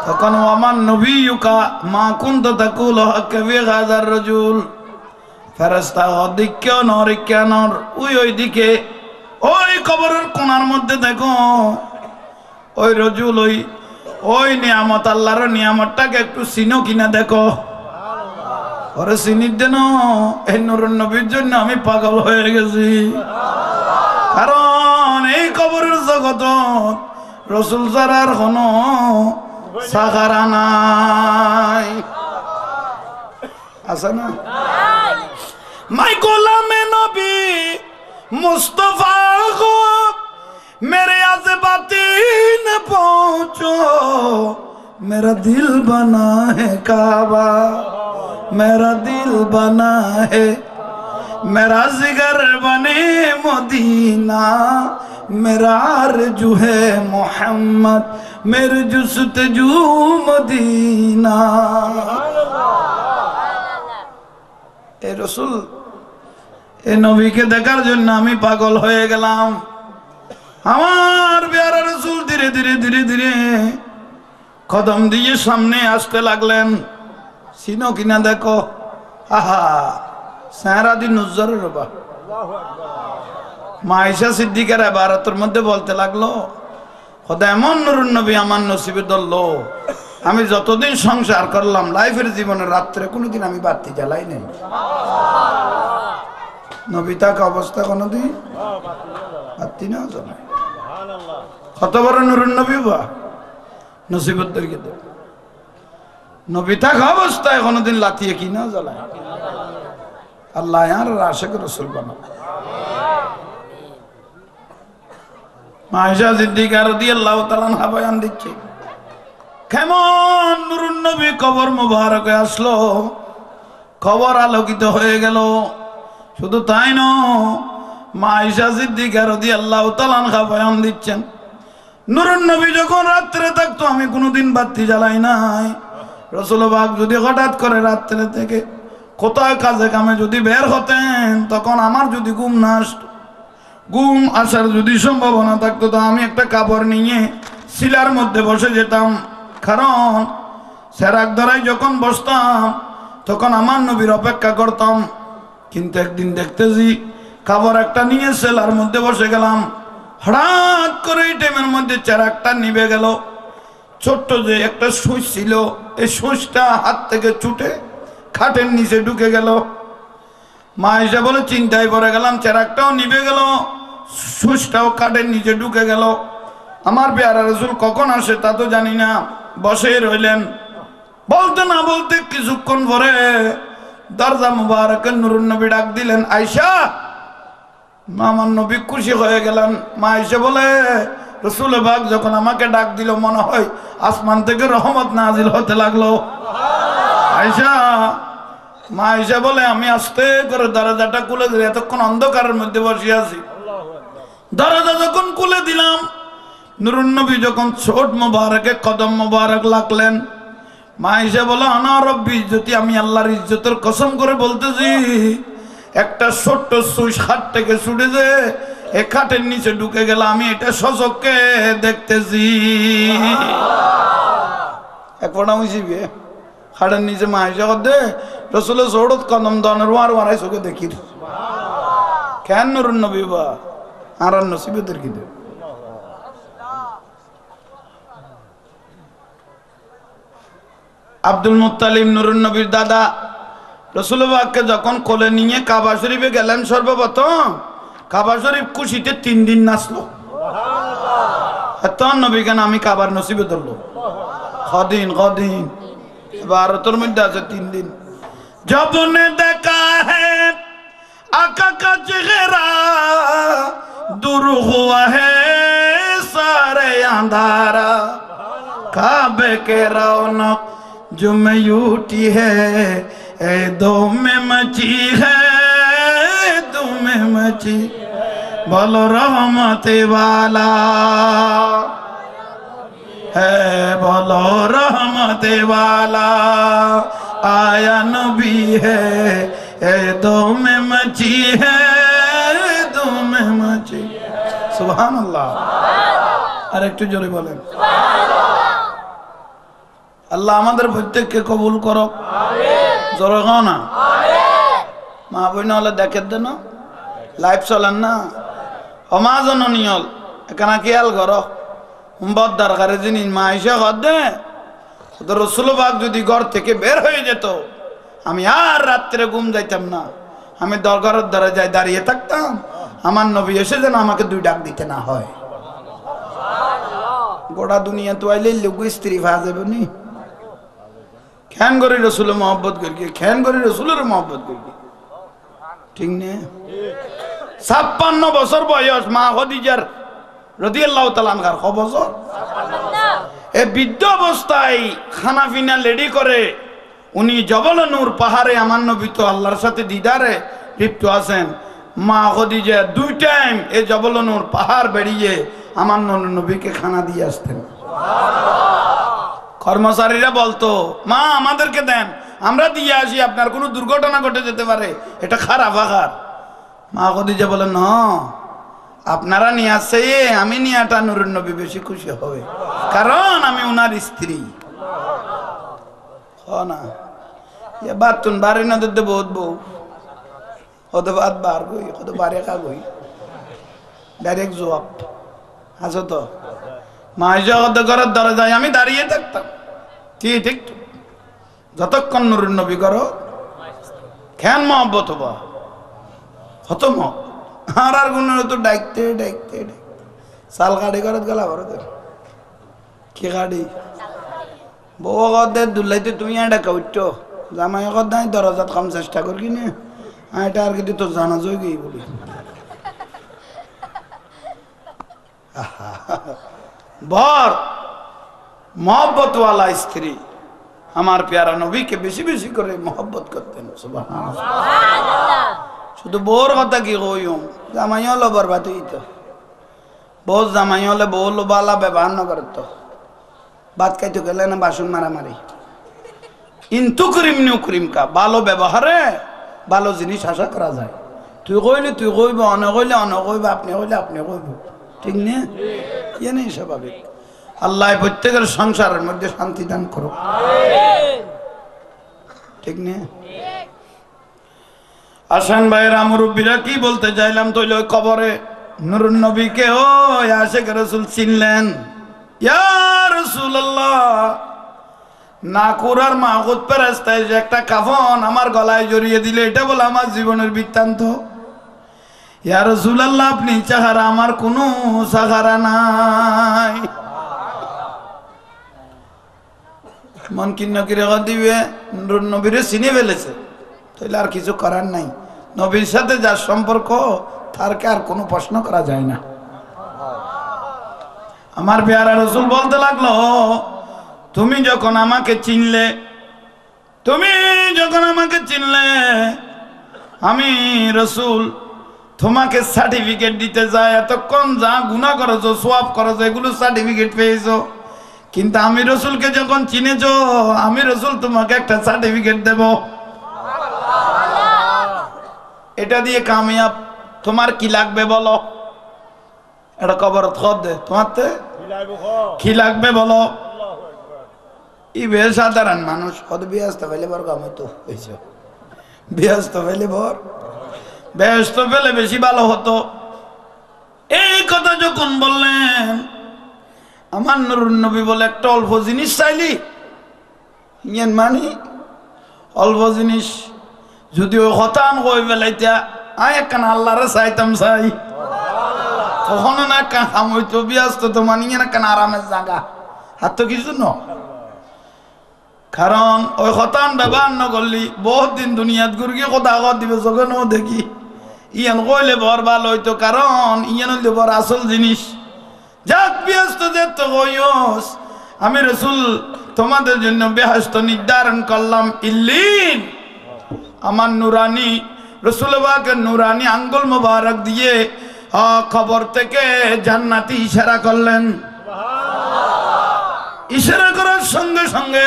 তখন ওয়া মান নবিয়ুকা মা কুনতা তাকুলু হক ফি হাযার রাজুল ফেরেশতা ওদিকে নরিকে নর ওই দিকে ওই কবরের কোণার মধ্যে দেখো ওই রাজুল ওই নিয়ামত আল্লাহর নিয়ামতটাকে একটু চিনো কিনা দেখো ওরে চিনির দেন এই নূরুন নবীর জন্য আমি পাগল হয়ে গেছি কারণ এই কবরের জগত রাসূল ছাড়ার কোনো সাহারা নাই আছে না মাই গোলামে নবী মুস্তাফা গো मेरे आज़बाती न पहुँचो मेरा दिल बना है काबा मेरा दिल बना है मेरा जिगर बने मदीना मेरा आरज़ू है मोहम्मद मेरे जुस्तजू मदीना ए रसूल ए नबी के देखार जोन्नो आमी पागल होये गेलाम আমার প্যারা রাসূল ধীরে ধীরে ধীরে ধীরে কদম দিয়ে সামনে আসতে লাগলেন চিনো কিনা দেখো আহা সারা দিন নজর রবা মা আয়েশা সিদ্দিকার ইবারতের মধ্যে বলতে লাগলো খোদা এমন নূরুন নবী আমার নসিবে ধরলো আমি যতদিন সংসার করলাম লাইফের জীবনে রাত্রে কোনোদিন আমি বাতি জ্বালাই নাই। নবী থাকা অবস্থা কোনোদিন বাতি না জ্বালাই। কত বড় নুরুন নবী বা নসিবতদেরকে তো নবী থাকা অবস্থায় কোনোদিন লাতিয়ে কি না জ্বালায়। আল্লাহ আর আশেক রসুল বানা। আয়েশা সিদ্দিকা রাদিয়াল্লাহু তাআলা আনহা বয়ান দিচ্ছে কেমন নুরুন নবী কবর মুবারকে আসলো, কবর আলোকিত হয়ে গেল। শুধু তাই নয়, মা আয়েশা সিদ্দিকা রাদিয়াল্লাহু তাআলা আনহা বয়ান দিচ্ছেন নুরুন নবী যখন রাত্রে থাকতো আমি কোনোদিন বাতি জ্বালাই নাই। রাসূল পাক যদি হঠাৎ করে রাত্রে থেকে কোথায় কাজে কামে যদি বের হতেন, তখন আমার যদি ঘুম না আসতো, ঘুম আসার যদি সম্ভাবনা থাকতো, তো আমি একটা কাপড় নিয়ে শিলার মধ্যে বসে যেতাম। কারণ সেরাক ধরায় যখন বসতাম তখন আমার নবীর অপেক্ষা করতাম। কিন্তু একদিন দেখতেছি কাপড় একটা নিয়ে সেলার মধ্যে বসে গেলাম, হঠাৎ করে এই টাইমের মধ্যে চেরাকটা নিভে গেল। ছোট্ট যে একটা সুইচ ছিল, এই সুইচটা হাত থেকে ছুটে খাটের নিচে ঢুকে গেল। মা এসে বলে চিন্তায় পড়ে গেলাম, চেরাকটাও নিভে গেল, সুইচটাও খাটের নিচে ঢুকে গেল। আমার পেয়ারা রাসূল কখন আসে তা তো জানি না, বসে রইলেন। বলতে না বলতে কিছুক্ষণ পরে দরজা মুবারকের নুরুন নবী ডাক দিলেন, আয়েশা। আমার নবী খুশি হয়ে গেলেন। মা এসে বলে রাসূল পাক যখন আমাকে ডাক দিল মনে হয় আসমান থেকে রহমত নাজিল হতে লাগলো। আয়েশা, মা এসে বলে আমি আস্তে করে দরজাটা খুলে দিলাম, এতক্ষণ অন্ধকারের মধ্যে বসে আছি। দরজা যখন খুলে দিলাম, নুরুন নবী যখন ছোট মুবারকে কদম মুবারক লাগলেন, মা এসে বলে আনা রব্বি ইজ্জতি, আমি আল্লাহর ইজ্জতের কসম করে বলতেছি একটা ছোট্ট সুইচ হাত থেকে ছুটে যে এ খাটের নিচে ঢুকে গেল, আমি এটা সচক্ষে দেখতেছি। এক ফোটা হয়েছিবি খাটের নিচে মা এসে দে রসুলের চৌড়ত কদম দনের ওয়ার ওয়ারাই চোখে দেখি। কেন নুরুন নবী বা আর নসিবেদের কি দে। আব্দুল মুত্তালিব নুরুন নবীর দাদা রাসূল পাককে যখন কোলে নিয়ে কাবা শরীফে গেলেন, সর্বপ্রথম কাবা শরীফ খুশিতে 3 দিন নাচলো। এত নবী কেন আমি কাবার নসিবে ধরলো কদিন কদিন, ভারতের মধ্যে আছে 3 দিন। জবনে দেখা है आका का चेहरा दूर हुआ है सारे अंधारा, काबे के रौनक जो में उठी है ए दो में मची है, दो में मची बोलो रहमत वाला है, बोलो रहमत वाला आया नबी है ए दो में मची है, दो में मची। सुभान अल्लाह। আর একটু জোরে বলেন আল্লাহ আমাদের প্রত্যেককে কবুল করো। জোরে গাও না। মা বোন হলে দেখে দেন লাইভ চলেন না, অমা জননী হল এখানে খেয়াল করো। বদ দরকারি জিনিস মা এসে ঘর দে। রাসূল পাক যদি ঘর থেকে বের হয়ে যেত, আমি আর রাত্রে ঘুম যাইতাম না, আমি দরগারের দরজায় দাঁড়িয়ে থাকতাম, আমার নবী এসে যেন আমাকে 2 ডাক দিতে না হয়। গোটা দুনিয়া তো আইলে লোক স্ত্রী ভা যাবে নি। খ্যান করে রসুলের মহব্বত করি, খ্যান করে রসুলের মহব্বত করি, ঠিক না? 56 বছর বয়স মা খাদিজার রাদিয়াল্লাহু তাআলা আনহার। কত বছর? এই বৃদ্ধ অবস্থায় খানা পিনা রেডি করে উনি জবল নূর পাহাড়ে আমার নবী তো আল্লাহর সাথে দিদারে লিপ্ত আছেন। মা খাদিজা 2 টাইম এই জবল নূর পাহাড় বেরিয়ে আমার নবীকে খানা দিয়ে আসতেন। কর্মচারীরা বলতো মা আমাদেরকে দেন, আমরা দিয়ে আসি, আপনার কোনো দুর্ঘটনা ঘটে যেতে পারে, এটা খারাপ আঘাত। মা খাদিজা বলেন না, আপনারা নিয়ে আসছে, আমি নিয়াটা নুরুন নবী বেশি খুশি হবে, কারণ আমি উনার স্ত্রী। না বাতুন বাড়ি না দিতে বহুত বউ কত বাদ বার গই, কত বারে খা গই, ডাইরেক্ট জবাব আছো তো। মা ঘরের দরজায় আমি দাঁড়িয়ে থাকতাম, কি ঠিক যতক্ষণ নুরুন নবী করো খেয়ান মহব্বত হবা হত মহ আর গুণের তো ডাকতে ডাকতে সাল গাড়ি করে গেলা বড় কি গাড়ি বউ দে দুলাইতে তুমি এটা কৌটো জামাই নাই দরজাত কম চেষ্টা করি কিনে এটা আর কিন্তু তোর জানা যাই গই বলি বর মহব্বতওয়ালা স্ত্রী আমার প্যারা নবীকে বেশি বেশি করে মহব্বত করতেন সুবহানাল্লাহ। শুধু বউর কথা কি কইম জামাই হলো বরবাদ হইতো বউ জামাই হলে বউ বালা ব্যবহার না করতো ভাত খাইতে গেলে না বাসন মারামারি ইন্তু করিম নিউ করিম কা ভালো ব্যবহারে ভালো জিনিস আশা করা যায় তুই কইলে তুই কইব অনে কইলে অনে কইব আপনি কইলে আপনি কইব ঠিক না ইয়ে নেই স্বাভাবিক আল্লাহ প্রত্যেকের সংসারের মধ্যে শান্তি দান করো ঠিক না আসেন ভাইরা মুরব্বীরা কি বলতে চাইলাম তৈল কবরে নুরুন নবীকে ও আশিক রাসূল চিনলেন ইয়া রাসূলুল্লাহ নাকুরার মাহফুজ ফেরেশতায় যে একটা কাফন আমার গলায় জড়িয়ে দিলে এটা বলে আমার জীবনের বৃত্তান্ত ইয়া রাসূলুল্লাহ আপনি ছাড়া আমার কোনো সাহারা নাই মন কিন্ন কিরে দিবে নুরুন নবীরে চিনে ফেলেছে তাইলে আর কিছু করার নাই নবীর সাথে যার সম্পর্ক তারকে আর কোনো প্রশ্ন করা যায় না আমার পেয়ারা রাসূল বলতে লাগলো তুমি যখন আমাকে চিনলে আমি রাসূল তোমাকে সার্টিফিকেট দিতে যাই এতক্ষণ যা গুনাহ করেছো সওয়াব করেছো এগুলো সার্টিফিকেট পেয়েছো কিন্তু আমি রাসূলকে যখন চিনেছো আমি রাসূল তোমাকে একটা সার্টিফিকেট দেব এটা দিয়ে কামিয়াব তোমার কি লাগবে বলো এটা কবর খদ দে তোমারতে কি লাগবে বলো ই বেশ সাধারণ মানুষ কত ব্যস্ত ফেলে বর কামাইতো হয়েছে ব্যস্ত ফেলে বর ব্যস্ত ফেলে বেশি ভালো হতো এই কথা যখন বললেন আমার নুরুন নবী বলে একটা অল্প জিনিস চাইলি ইয়েন মানি অল্প জিনিস যদি ওই কথা কই ফেলাইতা আয় একখান আল্লাহরে চাইতাম চাই তখনও না একখান খামইতো ব্যস্ত তো মানিয়ে না একখান আরামের জায়গা আর তো কিছু ন কারণ ওই খতান ব্যবহার ন করলি বহুত দিন দুনিয়াত ঘুরগিয়ে কথা আগত দিবে যখন দেখি ইয়ান কইলে বর ভালো হইতো কারণ ইয়ান হইলে বর আসল জিনিস যাক ব্যস্ত যেত কইস আমি রাসূল তোমাদের জন্য বেহেশত নির্ধারণ করলাম ইল্লিন আমার নুরানি রাসূল পাকের নুরানি আঙ্গুল মোবারক দিয়ে কবর থেকে জান্নাতি ইশারা করলেন ইশারা করার সঙ্গে সঙ্গে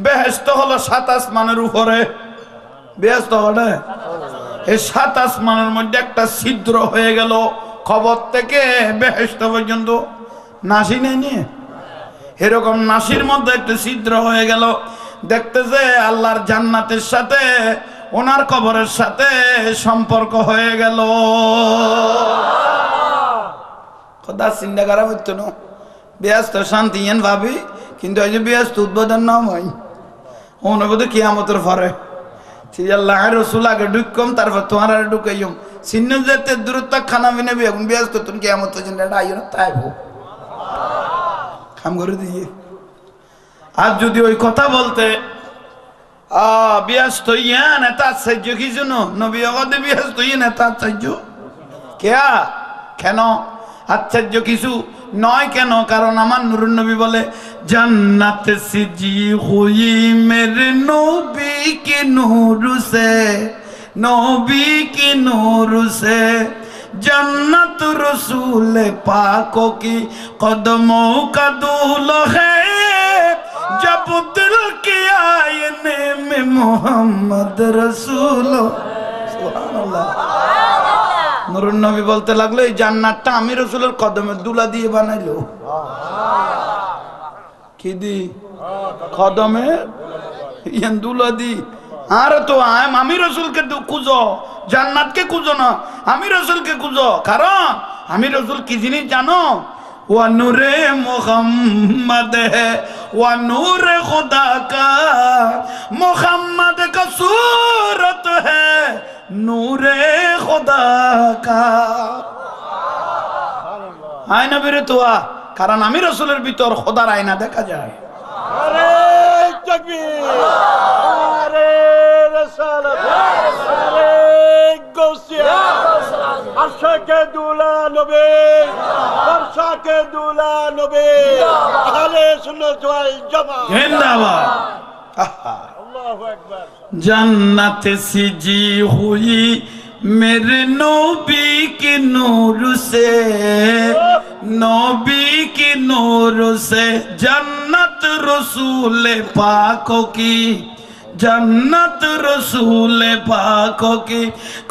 বেহেশত হলো 7 আসমানের উপরে বেহেশত হলো এই 7 আসমানের মধ্যে একটা ছিদ্র হয়ে গেল কবর থেকে বেহেশত পর্যন্ত নাসি নেই এরকম নাসির মধ্যে একটা ছিদ্র হয়ে গেল দেখতে যে আল্লাহর জান্নাতের সাথে ওনার কবরের সাথে সম্পর্ক হয়ে গেল কথা চিন্তা করা হইতো না ব্যস্ত শান্তি এন ভাবি কিন্তু এই যে ব্যস্ত উদ্বোধন নাম হয় ওনে বোধ কিয়ামতের পরে আল্লাহ রাসূল আগে ঢুকম তারপর তোমার আর ঢুকাইম চিহ্ন যেতে দূরত্ব খানা মিনে এখন ব্যস্ত তুমি কিয়ামত পর্যন্ত আইও না তাই কাম করে দিয়ে আর যদি ওই কথা বলতে ব্যস্ত ইয়া নেতা আশ্চর্য কি জন্য নবী অগদে ব্যস্ত ইয়ে নেতা আশ্চর্য কেয়া কেন আশ্চর্য কিছু নয় কেন কারণ আমার নুরুন নবী বলে জান্নাত সিজি হুই মেরে নবী কে নূর সে जन्नत रसूल पाकों की कदमों का दूल्हा है जब दिल के आईने में मोहम्मद रसूल सुभानअल्लाह নুরুন নবী বলতে লাগলো এই জান্নাতটা আমি রাসূলের কদমে দুলা দিয়ে বানাইলো কি দি কদমে ইয়ান দুলা দি আর তো আমি রাসূলকে খুঁজো জান্নাতকে খুঁজো না আমি রাসূলকে খুঁজো কারণ আমি রাসূল কি জিনিস জানো व नूरे मोहम्मद है व नूर खुदा का मोहम्मद का सूरत है नूरे खुदा का आयना बेरे তোয়া কারণ আমি রাসূলের ভিতর খোদার আয়না দেখা যায় আরে তাকবীর আরে রিসালাত আরে গৌসিয়া আশাকে দুলা নবী বর্ষাকে দুলা নবী আহলে সুন্নাত ওয়াল জামাত জিন্দাবাদ আল্লাহু আকবার जन्नत सिजी हुई मेरे नबी के नूर से नबी के नूर से जन्नत रसूल पाकों की जन्नत रसूल पाकों की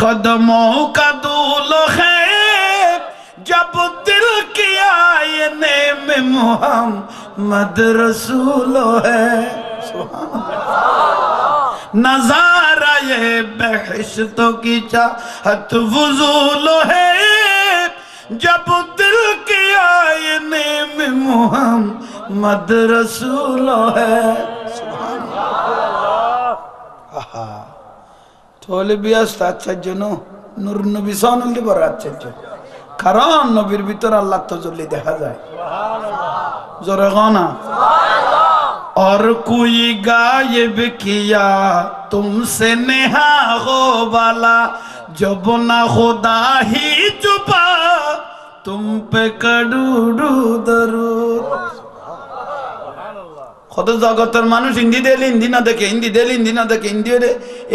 कदमों का दूल्हा है जब दिल की आईने में मोहम्मद रसूल है सुभान नजारा ये बहश्तों की चाहत वजूल है जब दिल के आईने में मोहम्मद रसूल है सुभान अल्लाह তোলে বিয়াস্ত আশ্চর্য নূর নবী সানুল্লি বড় আশ্চর্য কারণ নবীর ভিতর আল্লাহ তাআলা দেখা যায় সুবহানাল্লাহ জোরে গানা সুবহানাল্লাহ और कोई गायब किया तुमसे नेहा हो वाला जब ना खुदा ही छुपा तुम पे करूँ दरूद কত জগতের মানুষ হিন্দি দিলে হিন্দি না দেখে হিন্দি দিলে হিন্দি না দেখে হিন্দি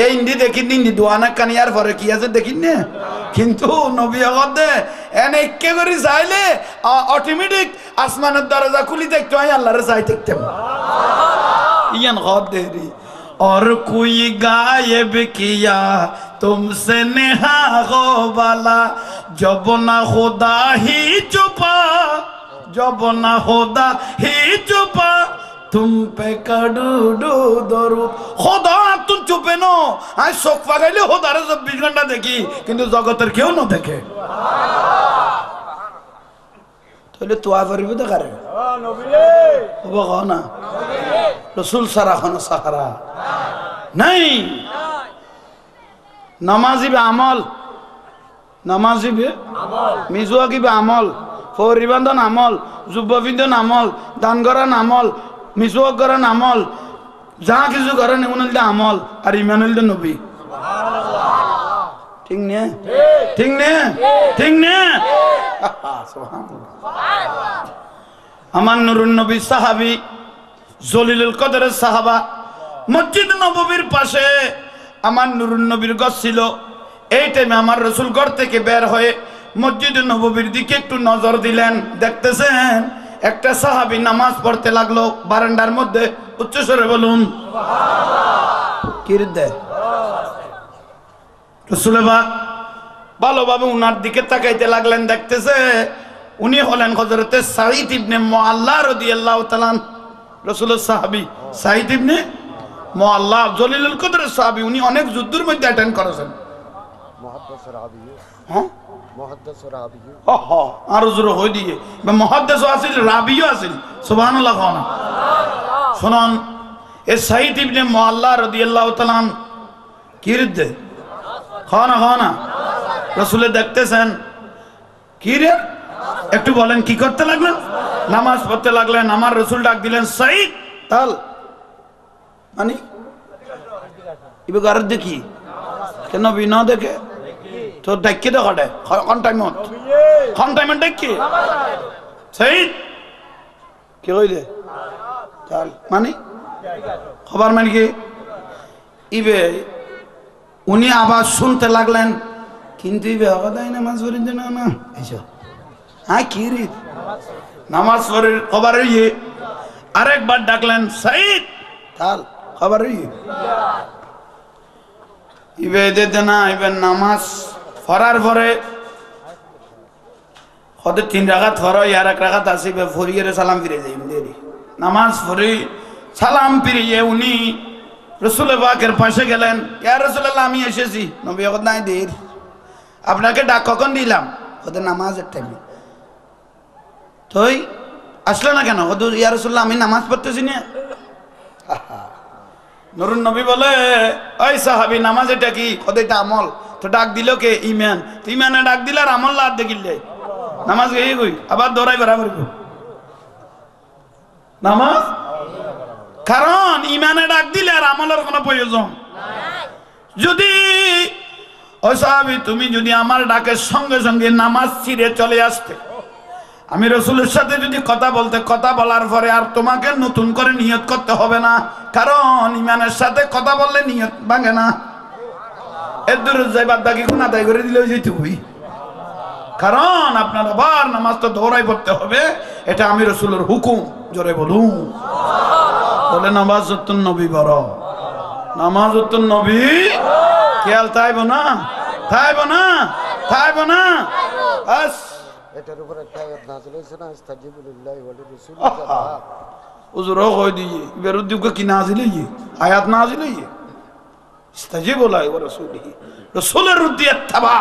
এই হিন্দি দেখি হিন্দি দোয়ানা কানিয়ার পরে কি আছে দেখিন না কিন্তু নবী আগতে এনে কে করে চাইলে অটোমেটিক আসমানের দরজা খুলি দেখতে হয় আল্লাহর চাই দেখতাম ইয়ান গদ দেরি और कोई गायब किया तुमसे नेहा गो वाला जब ना खुदा ही छुपा जब ना खुदा ही छुपा तुम पे करूँ दरूद खुदा तुम चुपे नो आज शोक पागले खुदारे 24 घंटा देखी किंतु जगतर क्यों न देखे তাহলে তোয়া পরিবে তো করে নবী ও বাগানা রাসূল সারা খানা সাহারা নাই নামাজি বে আমল নামাজি বে আমল মিজুয়া কি বে আমল ফরিবান্ধন আমল যুববিন্দন আমল দান করান আমল মিজুয়া করান আমল যা কিছু করেন উনলদে আমল আর ইমানুলদে নবী সুবহানাল্লাহ ঠিক নে ঠিক নে ঠিক নে সুবহানাল্লাহ আমার নুরুন নবী সাহাবী জলিলুল কদরের সাহাবা মসজিদ নববীর পাশে আমার নুরুন নবীর গছ ছিল এই টাইমে আমার রাসূল ঘর থেকে বের হয়ে মসজিদ নববীর দিকে একটু নজর দিলেন দেখতেছেন একটা সাহাবী নামাজ পড়তে লাগলো বারান্দার মধ্যে উচ্চ স্বরে বলুন সুবহানাল্লাহ কিরদে রাসূল পাক ভালোভাবে উনার দিকে তাকাইতে লাগলেন দেখতেছে উনি হলেন হযরতে সাঈদ ইবনে মুআল্লা রাদিয়াল্লাহু তাআলা রাসূলের সাহাবী সাঈদ ইবনে মুআল্লা জলিলুল কদরের সাহাবী উনি অনেক যুদ্ধের মধ্যে অ্যাটেন্ড করেছেন মুহাদ্দিস রাবী হ্যাঁ মুহাদ্দিস রাবী ওহো আর জোরে হই দিয়ে বা মুহাদ্দিস আসিল রাবিও আসিল সুবহানাল্লাহ খানা শুনুন এই সাঈদ ইবনে মুআল্লা রাদিয়াল্লাহু তাআলা কিরদে খানা খানা রাসূলে দেখতেছেন কি রে একটু বলেন কি করতে লাগলেন নামাজ পড়তে লাগলেন আমার রাসূল ডাক দিলেন সাঈদ তাল মানে ইবে গার দেখি কেন বিনা দেখে তো দেখি তো কাটে কোন টাইমত দেখি সাঈদ কি কইলে তাল মানে খবর মানে কি ইবে উনি আবার শুনতে লাগলেন কিন্তু ইবে হদাই নামাজ পড়িন না না এইসব হ্যাঁ কি রে নামাজ পড়ে খবর ইয়ে আরেকবার ডাকলেন সাঈদ তাল খবর ইয়ে ইবে দিতে না ইবে নামাজ পড়ার পরে হতে 3 রাকাত পড়ো আর 1 রাকাত আসিবে ফরিয়ে সালাম ফিরে যাই দেরি নামাজ পড়ি সালাম ফিরিয়ে উনি রাসূল পাকের পাশে গেলেন ইয়া রাসূলুল্লাহ আমি এসেছি নবী কত নাই দের আপনাকে ডাক কখন দিলাম ওদের নামাজের টাইমে তুই আসলে না কেন? ইয়া রাসূলুল্লাহ আমি নামাজ পড়তেছি না। নুরুন নবী বলে ওই সাহাবী নামাজ এটা কি? এটা আমল। তো ডাক দিল কে? ঈমান। তো ঈমানে ডাক দিলে আর আমল লাদ দেখিলে নামাজ গিয়ে কই আবার দৌড়াই বরাবর নামাজ, কারণ ঈমানে ডাক দিলে আর আমলের কোনো প্রয়োজন নাই। যদি ওই সাহাবী তুমি যদি আমার ডাকের সঙ্গে সঙ্গে নামাজ ছিঁড়ে চলে আসতে, আমি রাসূলের সাথে যদি কথা বলতে, কথা বলার পরে আর তোমাকে নতুন করে নিয়ত করতে হবে না, কারণ ঈমানের সাথে কথা বললে নিয়ত ভাঙে না। এর দূরে যাই বাদ বাকি গুনাহ আদায় করে দিলেও যেতে হই, কারণ আপনার আবার নামাজ তো দৌড়াই পড়তে হবে, এটা আমি রাসূলের হুকুম। জোরে বলুন বলে নামাজুতুন নবী বড়, নামাজুতুন নবী খেয়াল তাইব না, তাইব না, তাইব না। আস এটার উপর একটা আয়াত নাযিল হয়েছে না, ইস্তাজিবু লিল্লাহি ওয়া লিরাসূলি। উজুরও কই দিয়ে বেরুদ্দিকে কি নাযিল হইয়ে আয়াত নাযিল হইয়ে ইস্তাজিবু লিল্লাহি ওয়া রাসূলিহি, রাসূলের রুদ্দি ইত্তবা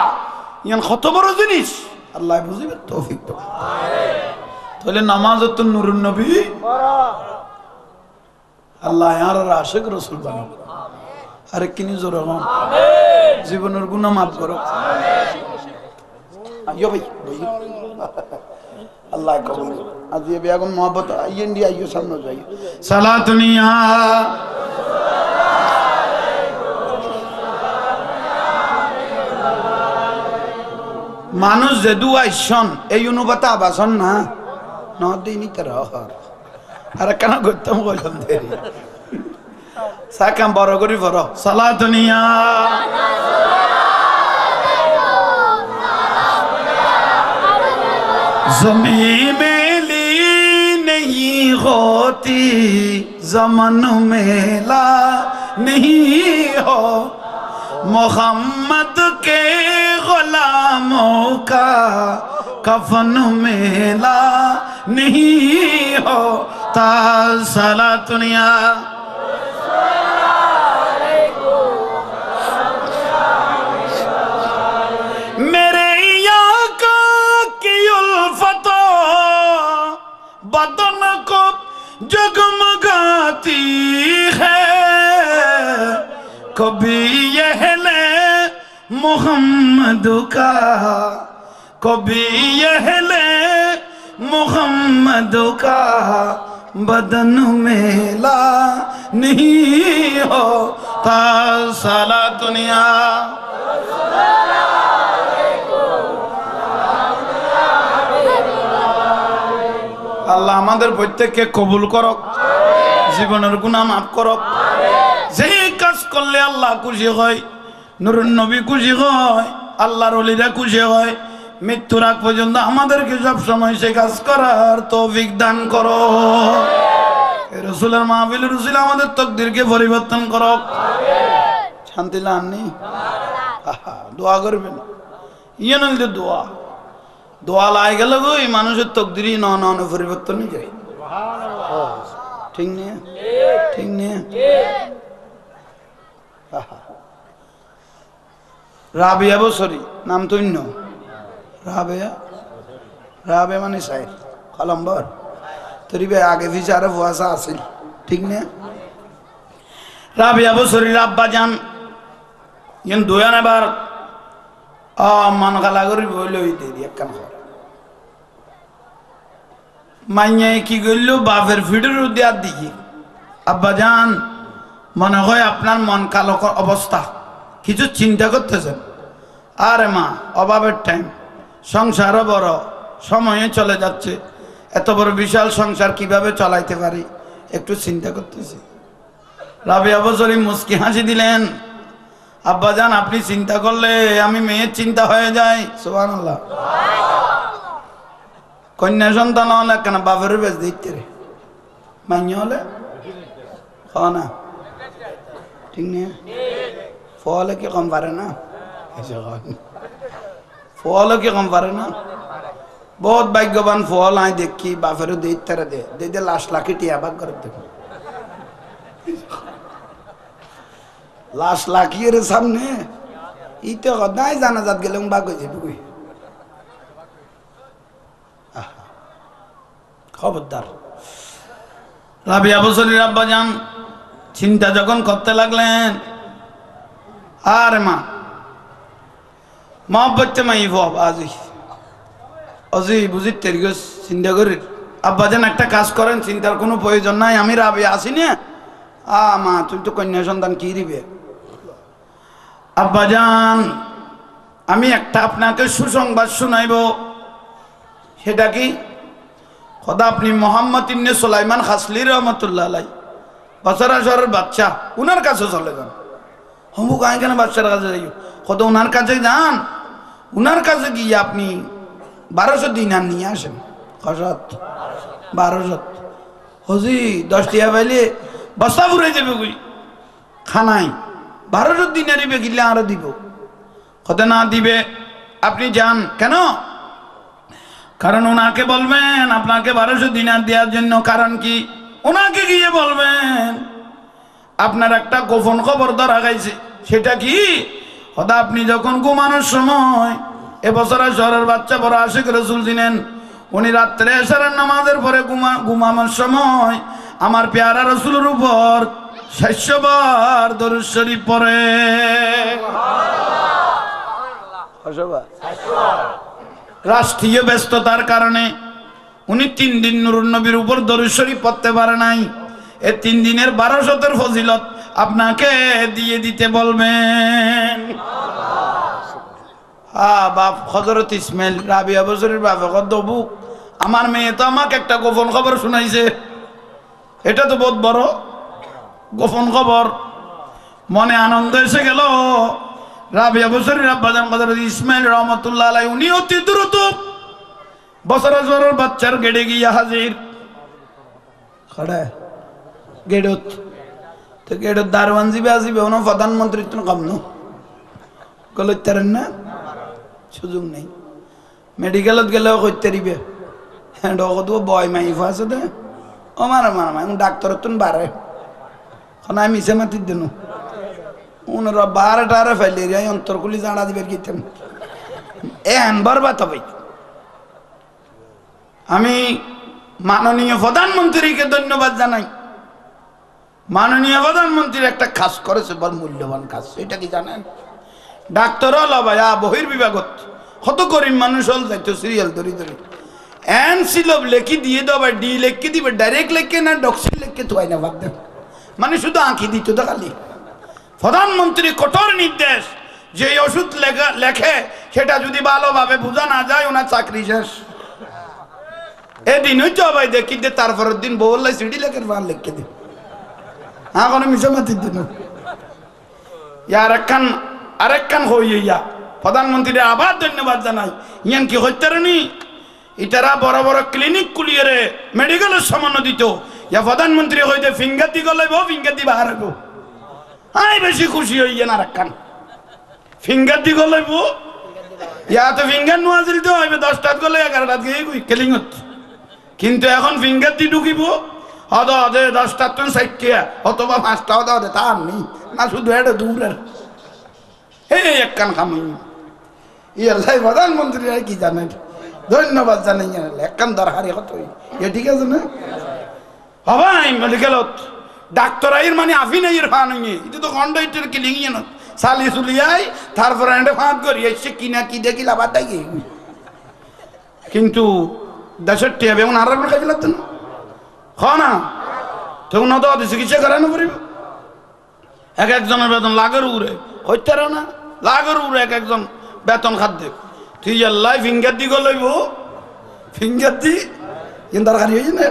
ইয়ান কত বড় জিনিস আল্লাহ বুঝিবে তৌফিক দাও। তাহলে নামাজুতুন নূরুন নবী আল্লাহ আর আশিক রাসূল বানাও। আরে কিনি জোরে আমিন, জীবনের গুনাহ মাফ করো। আইয়ো ভাই আল্লাহ কবুল করো। আজ ये बेगम मोहब्बत आइए इंडिया आइए सामने जाइए सालातुनिया মানুষ যে দুয়াইছন এই অনুপাতে আবাসন না নদিনই তারা আর কেন করতাম বললাম দেরি সাকাম বড় করি বড় সালাতুনিয়া ज़मीं में ली नहीं होती ज़मन में ला नहीं हो मोहम्मद के गुलामों का कफन में ला नहीं हो ता सलातुनिया मेरे बदन को जगमगाती है कभी यह ले मोहम्मद का कभी यह ले मोहम्मद का बदन में ला नहीं होता साला दुनिया আল্লাহ আমাদের প্রত্যেককে কবুল করক, জীবনের গুনাহ মাফ করক। যে কাজ করলে আল্লাহ খুশি হয়, নূরুন নবী খুশি হয়, আল্লাহর ওলিরা খুশি হয়, মৃত্যুর আগ পর্যন্ত আমাদেরকে সব সময় সে কাজ করার তৌফিক দান করো। রাসূলের মাহফিল রাসূল আমাদের তাকদীরকে পরিবর্তন করক। শান্তি লাননি দোয়া করবেন, ইয়ে নইলে দোয়া দোয়া লাই গেল গো এই মানুষের তকদিরই ন ন পরিবর্তন হয়ে যায়। ঠিক নেই, ঠিক নেই। রাবিয়া বছরি নাম তো অন্য রাবেয়া, রাবে মানে সাইড কলম্বর তরি ভাই আগে পিছে আরো ভুয়াশা আছিল। ঠিক নেই, রাবিয়া বছরির আব্বা যান ইন দোয়ান এবার মন খালা করি বইল একখান মাইয়া কি করল বাপের ফিডের উদ্যার দিকে আব্বা যান মনে হয় আপনার মন কালো অবস্থা, কিছু চিন্তা করতেছেন। আরে মা অভাবের টাইম, সংসারও বড়, সময়ে চলে যাচ্ছে, এত বড় বিশাল সংসার কিভাবে চালাইতে পারি একটু চিন্তা করতেছি। রাবিয়া বছরই মুস্কি হাসি দিলেন, আব্বা যান আপনি চিন্তা করলে আমি মেয়ের চিন্তা হয়ে যায়। সুবহানাল্লাহ। কন্যা সন্তান হলে কেন বাপের বেশ দিতে রে মাইনে হলে খাওয়া না, ঠিক নেই। ফলে কি কম পারে না, ফলে কি কম পারে না। বহুত ভাগ্যবান ফল আই দেখি বাপেরও দিতে দে লাশ লাখি টিয়া ভাগ করে দেব, লাশ লাখিয়ে সামনে ইতে নাই জানা যাত গেলে বাঘ হয়ে যাবে। খবরদার। রাবিয়া বছরের আব্বা যান চিন্তা যখন করতে লাগলেন, আরে মা মহব্বতে মাই আজি অজি বুঝি তেরি চিন্তা করি আব্বা যান একটা কাজ করেন, চিন্তার কোনো প্রয়োজন নাই, আমি রাবিয়া আসি না। মা তুই তো কন্যা সন্তান কি দিবে? আব্বা যান আমি একটা আপনাকে সুসংবাদ শুনাইব। সেটা কি? খোদা আপনি মোহাম্মদ ইবনে সুলাইমান খাসলি রহমতুল্লাহ আলাই বছরা শহরের বাচ্চা, উনার কাছে চলে যান। হমু কায় কেন বাচ্চার কাছে যাই? কত উনার কাছে যান, উনার কাছে গিয়ে আপনি 1200 দিনার নিয়ে আসেন। খসত 1200 হজি 10 টিয়া পাইলে বস্তা ফুরাই যাবে কই খানাই। 1200 দিনারই বেগিলে আরো দিব। কত না দিবে আপনি যান কেন? কারণ ওনাকে বলবেন আপনাকে 1200 দিনার দেওয়ার জন্য। কারণ কি? ওনাকে গিয়ে বলবেন আপনার একটা গোপন খবর ধরা গেছে। সেটা কি? হয়তো আপনি যখন ঘুমানোর সময় এবছর শহরের বাচ্চা বড় আশিক রাসূল ছিলেন, উনি রাত্রে এশারের নামাজের পরে ঘুমানোর সময় আমার পেয়ারা রাসূলের উপর 600 বার দরুদ শরীফ পড়ে। রাষ্ট্রীয় ব্যস্ততার কারণে উনি 3 দিন নূরুন নবীর উপর দরুদ শরীফ পড়তে পারে নাই। এই 3 দিনের 1200 ফজিলত আপনাকে দিয়ে দিতে বলবেন। বাপ হযরত ইসমাইল রাবিয়া বছরের বাপে কত বুক, আমার মেয়ে তো আমাকে একটা গোপন খবর শুনাইছে। এটা তো বহুত বড় গোপন খবর। মনে আনন্দ এসে গেল। রাবিয়া বছরের আব্বাজান হযরত ইসমাইল রহমতুল্লাহ আলাইহি উনি অতি দ্রুত বছর বছরের বাচ্চার গেড়ে গিয়া হাজির। খড়া গেড়ত তো গেড়ত দারওয়ান জিবে আসিবে ওনো প্রধানমন্ত্রী তো কাম ন গলতারেন না, সুযোগ নেই। মেডিকেলত গেলেও করতে দিবে। হ্যাঁ ডকত বয় মাইফ আছে দে ও মারা ডাক্তার তুন বাড়ে আমি মিশে মাতি দেন ওনারা 12টা ফেলে রে অন্তরকুলি জানা দিবে গিতেন বরবাদ হবে। আমি মাননীয় প্রধানমন্ত্রীকে ধন্যবাদ জানাই। মাননীয় প্রধানমন্ত্রীর একটা কাজ করেছে, বড় মূল্যবান কাজ। এটা কি জানেন? ডাক্তার হল ভাইয়া বহির্বিভাগত কত গরিব মানুষ হল যাইতো সিরিয়াল ধরি ধরি এন সিলব লেখি দিয়ে দেওয়া ডি লেখকে দিবে, ডাইরেক্ট লেখকে না ডক্সিল লেখকে তো না ভাব দেন, মানে শুধু আঁকি দিত তো খালি। প্রধানমন্ত্রী কঠোর নির্দেশ, যে ওষুধ লেখে সেটা যদি ভালোভাবে বোঝা না যায় ওনার চাকরি শেষ। এদিন হইতো ভাই দেখি দে, তারপরের দিন বললাই সিডি লেখের ভার লিখকে দিন। হ্যাঁ কোনো মিশে মাতির দিন আরেকখান হইয়া প্রধানমন্ত্রী আবার ধন্যবাদ জানাই। ইয়ান কি হইতারনি ইতারা বড় বড় ক্লিনিক খুলিয়ে রে মেডিকেলের সামান্য দিত। ইয়া প্রধানমন্ত্রী হইতে ফিঙ্গার দি গলাইব, ফিঙ্গার দি বাহার হইব। আই বেশি খুশি হইয়া না আরেকখান ফিঙ্গার দি গলাইব। ইয়া তো ফিঙ্গার নোয়াজিল তো হইবে 10টাত গলে 11টাত গিয়ে কেলিংত, কিন্তু এখন ফিঙ্গার দি ঢুকিব হদ হদে 10টাত তো 60টা অথবা 5টা হদে তার নেই না, শুধু এটা দূরের এই একখান খামি। ইয়াল্লাই প্রধানমন্ত্রী আর কি জানেন, ধন্যবাদ জানাই একখান দরকারি কত এ ঠিক আছে না হবাই মেডিকেলত ডাক্তার আইর মানে আফি নাই এর ফান হইনি এটা তো কন্ডাক্টর কিলিং ইয়ে না সালি সুলিয়াই তারপরে এন্ডে ফাঁদ করি এসে কিনা কি দেখি লাভার তাই কিন্তু দেশের টিয়া বেগুন আর খাই ফেলাত না খ না তখন তো চিকিৎসা করানো পারিব। এক একজনের বেতন লাগের উড়ে হইতে না লাগের উড়ে এক একজন বেতন খাদ্য তুই আল্লাহ ফিঙ্গার দি গলাইব ফিঙ্গার দি কিন্তু দরকারি হয়েছে না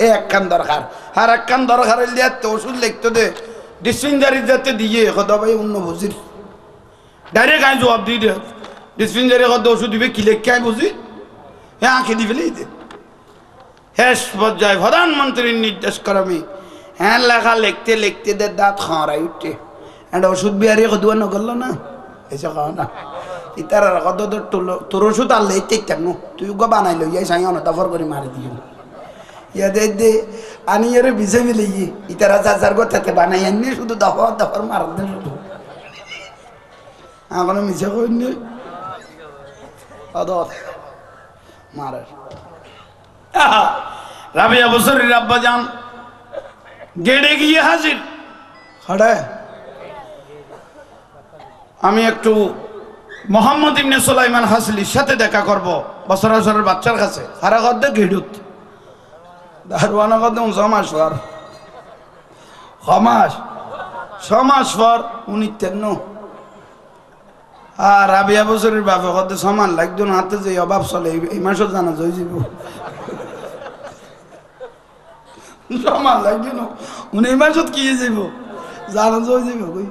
এ একখান দরকার আর একখান দরকার হইলে ওষুধ লিখতে দে ডিসপেন্সারি যাতে দিয়ে কথা ভাই অন্য বুঝির ডাইরেক্ট আই জবাব দিয়ে দে ডিসপেন্সারি কত ওষুধ দিবে কি লেখকে আই বুঝি হ্যাঁ আঁকে দিবে দে শেষ পর্যায়ে প্রধানমন্ত্রীর নির্দেশ করমি হ্যাঁ লেখা লিখতে লিখতে দে দাঁত খাওয়াই উঠে একটা ওষুধ বিহারি কদুয়া নগরলো না এসে খাওয়া না ইতার কত তোর ওষুধ আনলে তেইতাম তুই গো বানাই লো ইয়াই সাই অনতাফর করে মারি দিয়ে ইয়া দে দে আনি এর বিষে মিলে গিয়ে ইতারা চাচার কথাতে বানাই আনি শুধু দফর দফর মার দেন শুধু এখন মিশে করিনি মারার রাবিয়া বছরের আব্বা যান গেড়ে গিয়ে হাজির। হাড়ে আমি একটু মোহাম্মদ ইবনে সুলাইমান হাসলির সাথে দেখা করব বছরের বাচ্চার কাছে। হারা গদ্দে গেড়ুত দারওয়ানা গদ্দে সমাস পর সমাস পর উনি তেন আর রাবিয়া বছরের বাপে গদ্দে সমান লাগতো না, হাতে যে অভাব চলে এই মাসও জানা জয় যাব সমান লাগতো না, উনি এই মাসত কি যাব জানা জয় যাব কই।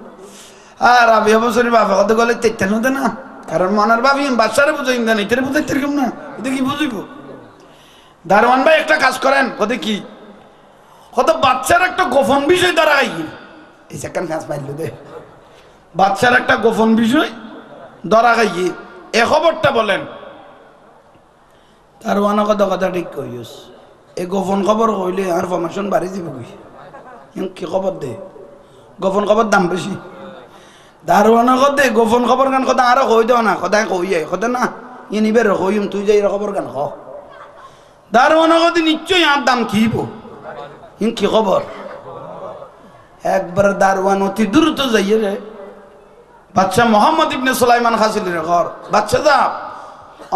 আর রাবিয়া বছরের বাপে গদ্দে গলে তেতেন হতে না, কারণ মনের ভাবি বাচ্চারা বুঝাই না, এটারে বুঝাইতে কেমন না, এটা কি বুঝিব। দারওয়ান ভাই একটা কাজ করেন, কত কি কত বাচ্চার একটা গোপন বিষয় দ্বারা এই সেকেন্ড কাজ পাইল দে, বাচ্চার একটা গোপন বিষয় ধরা খাইয়ে এ খবরটা বলেন। দারওয়ান কথা ঠিক কইস, এই গোপন খবর কইলে আর ফরমেশন বাড়ি যাব কি খবর দে, গোপন খবর দাম বেশি। দারওয়ানা কদে গোপন খবর গান কথা আরো কই দাও না, কথা কই যায় কথা না ই নিবে কইম তুই যাই খবর গান খ। দারওয়ানা কদে নিশ্চয়ই আর দাম কিব কি খবর। একবার দারওয়ান অতি দ্রুত যাইয়ে রে বাচ্চা মোহাম্মদ ইবনে সুলাইমান হাসিলের ঘর, বাচ্চা যা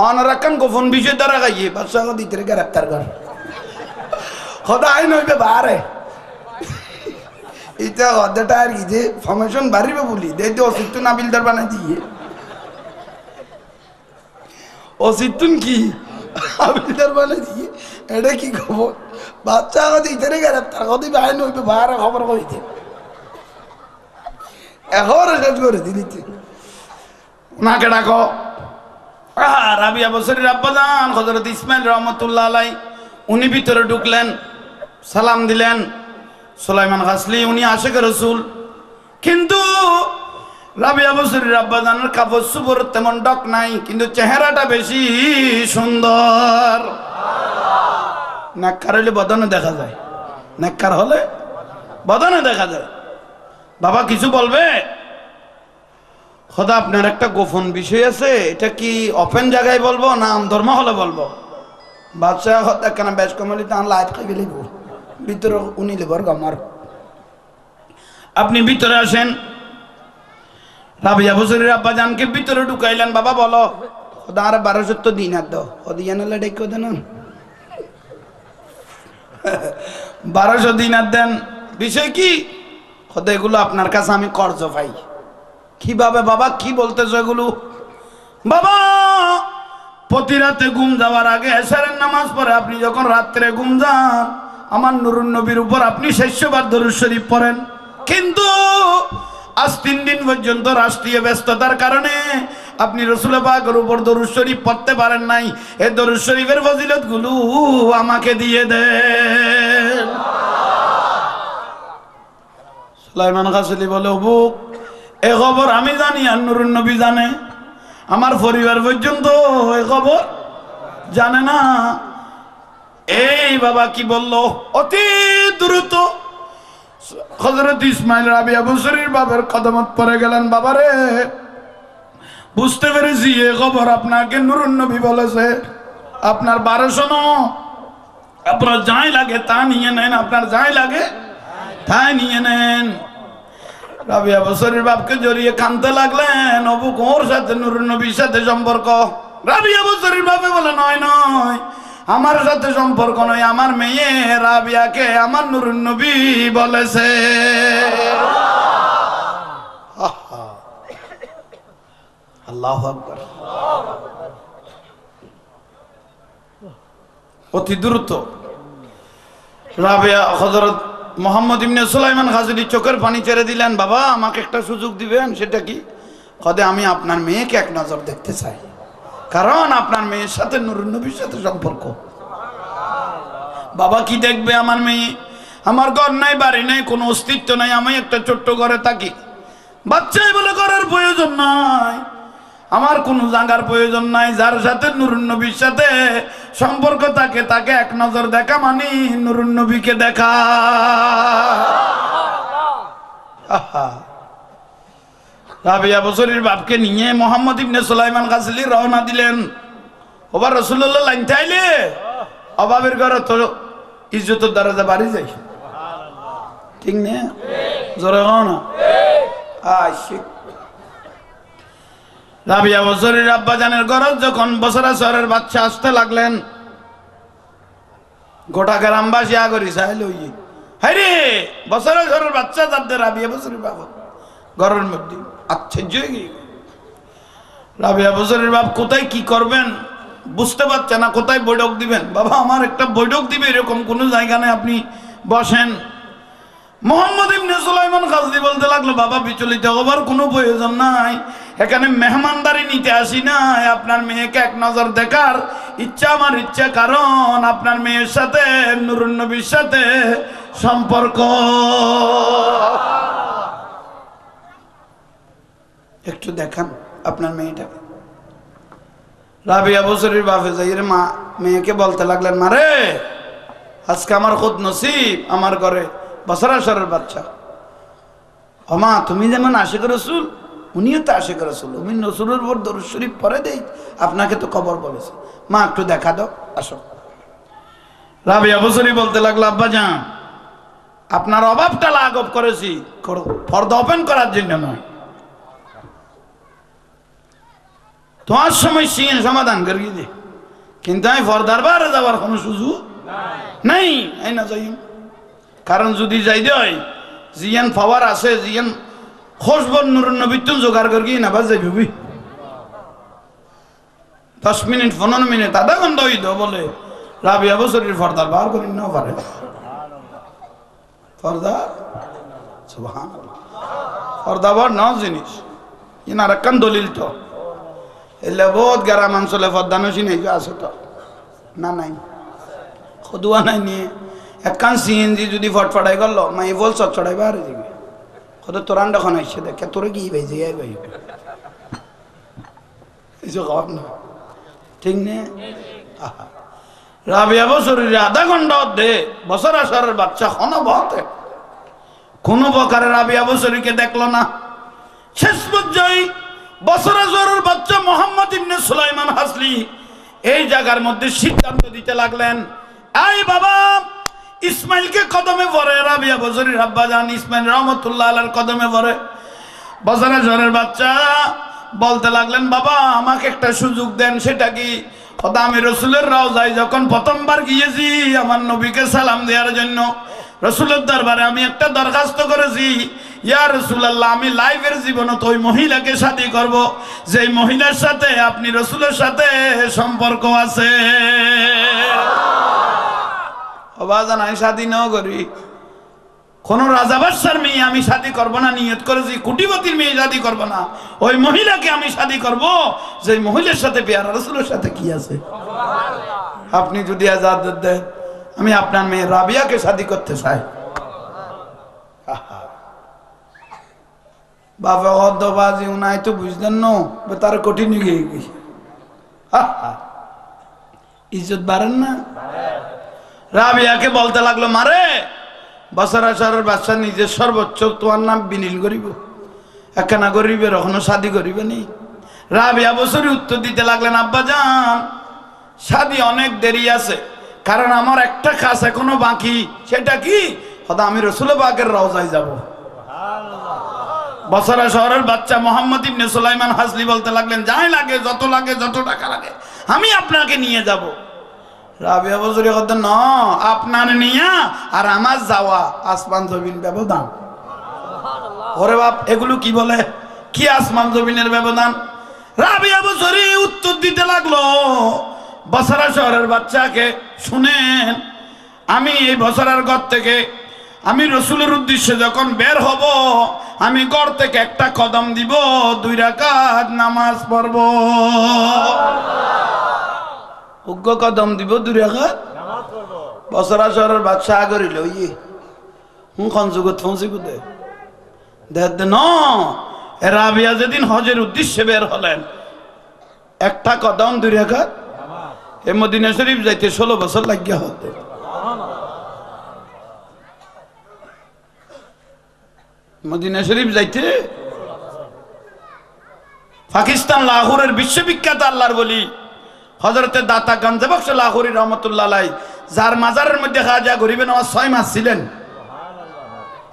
অনারাকান গোপন বিষয় দ্বারা গাইয়ে বাচ্চা দিতে গ্রেপ্তার কর কথা আইন হইবে বারে। এটা অর্ধেটা আর কি যে ফরমেশন বাড়িবে বলি দেখতে অসিত্য নাবিলদার বানাই দিয়ে অসিত্যুন কি নাবিলদার বানাই দিয়ে এটা কি খবর। বাচ্চা কথা ইতারে গ্রেপ্তার কদি আইন হইবে বারে খবর কইতে এখন শেষ করে দিলিতে ওনাকে ডাকো। রাবিয়া বছরের আব্বাজান হযরত ইসমাইল রহমতুল্লাহ আলাই উনি ভিতরে ঢুকলেন, সালাম দিলেন। সুলাইমান হাসলি উনি আশিক রাসূল, কিন্তু রাবিয়া বছরের আব্বাজানের কাপড় সুপর তেমন ডক নাই, কিন্তু চেহারাটা বেশি সুন্দর। নেককার হলে বদনে দেখা যায়, নেককার হলে বদনে দেখা যায়। বাবা কিছু বলবে? খোদা আপনার একটা গোপন বিষয় আছে, এটা কি ওপেন জায়গায় বলবো না ধর্ম হলে বলবো? বাচ্চা কথা কেন বেশ কমলি তা লাইট খাই গেলি ভিতরে উনি লেবার গামার। আপনি ভিতরে আসেন। রাবিয়া বছরের আব্বা জানকে ভিতরে ঢুকাইলেন। বাবা বলো খোদা আর 1200 দিনার দাও, ওদিয়া নালে ডেকে দেন 1200 দিনার দেন। বিষয় কি? খোদা এগুলো আপনার কাছে আমি কর্জ পাই। কিভাবে বাবা কি বলতেছো এগুলো? বাবা প্রতি রাতে ঘুম যাওয়ার আগে এশারের নামাজ পড়ে আপনি যখন রাত্রে ঘুম যান আমার নুরুন নবীর উপর আপনি 600 বার দরুদ শরীফ পড়েন, কিন্তু আজ 3 দিন পর্যন্ত রাষ্ট্রীয় ব্যস্ততার কারণে আপনি রাসূল পাকের উপর দরুদ শরীফ পড়তে পারেন নাই। এই দরুদ শরীফের ফজিলতগুলো আমাকে দিয়ে দেন। সুলাইমান হাসলি বলে ওবু এ খবর আমি জানি আর নুরুন নবী জানে, আমার পরিবার পর্যন্ত এ খবর জানে না। এই বাবা কি বললো? অতি দ্রুত হযরত ইসমাইল রাবিয়া বছরের বাবার কদমত পড়ে গেলেন। বাবারে বুঝতে পেরেছি এ খবর আপনাকে নুরুন নবী বলেছে। আপনার 1200 আপনার যাই লাগে তা নিয়ে নেন, আপনার যাই লাগে তাই নিয়ে নেন। রাবিয়া বছরের বাপকে জড়িয়ে কাঁদতে লাগলেন। অবু কোর সাথে নুরুন নবীর সাথে সম্পর্ক? রাবিয়া বছরের বাপে বলে নয় নয়, আমার সাথে সম্পর্ক নয়, আমার মেয়ে রাবিয়াকে আমার নুরুন নবী বলেছে। আল্লাহু আকবার। অতি দ্রুত রাবিয়া হযরত মোহাম্মদ ইবনে সুলাইমান হাসলি চোখের পানি ছেড়ে দিলেন। বাবা আমাকে একটা সুযোগ দিবেন। সেটা কি? কদে আমি আপনার মেয়েকে এক নজর দেখতে চাই, কারণ আপনার মেয়ের সাথে নুরুন নবীর সাথে সম্পর্ক। বাবা কি দেখবে আমার মেয়ে? আমার ঘর নাই, বাড়ি নাই, কোনো অস্তিত্ব নাই, আমি একটা ছোট্ট ঘরে থাকি। বাচ্চাই বলে ঘরের প্রয়োজন নাই, আমার কোনো জায়গার প্রয়োজন নাই। যার সাথে নুরুন নবীর সাথে সম্পর্ক থাকে তাকে এক নজর দেখা মানে নুরুন নবীকে দেখা। রাবিয়া বছরের বাপকে নিয়ে মোহাম্মদ ইবনে সুলাইমান হাসলি রওনা দিলেন। ওবার রাসূলুল্লাহ লাইনতে আইলে অভাবের ঘরে তো ইজ্জতের দরজা বাড়ি যায় ঠিক না জোরে হও না আশিক রাবিয়া বছরের আব্বা জানের ঘরে যখন বছরা শহরের বাচ্চা আসতে লাগলেন গোটা গ্রামবাসী আগরি চাইল হ্যাঁ বছরা শহরের বাচ্চা যাদের রাবিয়া বছরের বাবা ঘরের মধ্যে আশ্চর্য হয়ে গিয়ে রাবিয়া বছরের বাপ কোথায় কি করবেন বুঝতে পারছে না কোথায় বৈঠক দিবেন বাবা আমার একটা বৈঠক দিবে এরকম কোনো জায়গা নেই আপনি বসেন মোহাম্মদ ইবনে সুলাইমান গাজী বলতে লাগলো বাবা বিচলিত হবার কোনো প্রয়োজন নাই এখানে মেহমানদারি নিতে আসি না আপনার মেয়েকে এক নজর দেখার ইচ্ছা আমার ইচ্ছা কারণ আপনার মেয়ের সাথে নূরুন নবীর সাথে সম্পর্ক একটু দেখান আপনার মেয়েটাকে রাবিয়া বছরের বাপে যাই রে মা মেয়েকে বলতে লাগলেন মারে আজকে আমার খুদ নসিব আমার ঘরে বছরা সরের বাচ্চা মা তুমি যেমন আশিক রসুল উনিও তো আশিক রসুল উনি রসুলের উপর দরুদ শরীফ পরে দেই আপনাকে তো খবর বলেছে মা একটু দেখা দাও আসো রাবিয়া বছরই বলতে লাগলো আব্বা যান আপনার অভাবটা লাঘব করেছি পর্দা ওপেন করার জন্য নয় তোমার সময় সিং সমাধান করিয়ে দে কিন্তু আমি পর্দার বারে যাওয়ার কোনো সুযোগ নাই এই না যাই কারণ যদি যাই দেয় জিয়ান পাওয়ার আছে জিয়ান খোঁজবর নুরুন নবীতুন জোগাড় করিয়ে না বাজ যাবি 10 মিনিট 15 মিনিট আধা ঘন্টা হইত বলে রাবিয়া বছরের পর্দার বার করি না পারে পর্দা সুবহানাল্লাহ পর্দা বার না জিনিস ইনার একখান দলিল তো এলে বহুত গ্রাম অঞ্চলে পর্দা নসি নেই আছে তো না নাই খদুয়া নাই নিয়ে একখান সিএনজি যদি ফটফটাই করলো মাই বল চড়াই বাহারে যাবে কত তোরান যখন আসছে দেখে তোরে কি ভাই যে ভাই কিছু খাওয়ার না ঠিক নে রাবিয়া বছরের আধা ঘন্টা দে বছর আসরের বাচ্চা কোনো প্রকারে রাবিয়া বছরীকে দেখলো না শেষ পর্যায়ে বছর আসরের বাচ্চা মোহাম্মদ ইবনে সুলাইমান হাসলি এই জায়গার মধ্যে সিদ্ধান্ত দিতে লাগলেন এই বাবা ইসমাইলকে কদমে পড়ে রাবিয়া বছরের আব্বা জান ইসমাইল রহমতুল্লাহ আলাইহির কদমে পড়ে বছর আসরের বাচ্চা বলতে লাগলেন বাবা আমাকে একটা সুযোগ দেন সেটা কি খোদা আমি রসুলের রওজায় যখন প্রথমবার গিয়েছি আমার নবীকে সালাম দেওয়ার জন্য রসুলের দরবারে আমি একটা দরখাস্ত করেছি ইয়া রাসূলুল্লাহ আমি লাইফের জীবনে তো ওই মহিলাকে শাদী করব যেই মহিলার সাথে আপনি রসুলের সাথে সম্পর্ক আছে বাজান আমি শাদী নাও করি কোন রাজা বাদশার মেয়ে আমি শাদী করব না নিয়ত করেছি কোটিপতির মেয়ে শাদী করব না ওই মহিলাকে আমি শাদী করব যে মহিলার সাথে পেয়ারা রাসূলের সাথে কি আছে আপনি যদি ইজাজত দেন আমি আপনার মেয়ে রাবিয়াকে শাদী করতে চাই বাবা অদ্দবাজি উনাই তো বুঝলেন না তার কঠিন গিয়ে গেছে ইজ্জত বাড়েন না রাবিয়াকে বলতে লাগলো মারে বছর আসরের বাচ্চা নিজের সর্বোচ্চ তোমার নাম বিনীল করিব একখানা গরিবের এখনো শাদী করিবে নি রাবিয়া বছরই উত্তর দিতে লাগলেন আব্বা জান শাদী অনেক দেরি আছে কারণ আমার একটা কাজ এখনো বাকি সেটা কি খোদা আমি রসুল পাকের রওজায় যাব বছরা শহরের বাচ্চা মোহাম্মদ ইবনে সুলাইমান হাসলি বলতে লাগলেন যাই লাগে যত টাকা লাগে আমি আপনাকে নিয়ে যাব রাবিয়া বছরী কথা না আপনার নিয়া আর আমার যাওয়া আসমান জমিন ব্যবধান ওরে বাপ এগুলো কি বলে কি আসমান জমিনের ব্যবধান রাবিয়া বছরী উত্তর দিতে লাগলো বছরা শহরের বাচ্চাকে শুনেন আমি এই বছরের ঘর থেকে আমি রসুলের উদ্দেশ্যে যখন বের হব আমি ঘর থেকে একটা কদম দিব 2 রাকাত নামাজ পড়ব উগ্র কদম দিব 2 রাকাত নামাজ পড়ব বছরা শহরের বাচ্চা আগরি লইয়ে খন জগৎ পৌঁছে গুদে দেদ ন রাবিয়া যেদিন হজের উদ্দেশ্যে বের হলেন একটা কদম 2 রাকাত এ মদিনা শরীফ যাইতে 16 বছর লাগিয়া হতে মদিনা শরীফ যাইতে পাকিস্তান লাহোরের বিশ্ববিখ্যাত আল্লাহর বলি হযরতে দাতা গঞ্জে বখশ লাহোরী রহমাতুল্লাহ আলাইহি যার মাজারের মধ্যে খাজা গরিবে নওয়াজ 6 মাস ছিলেন।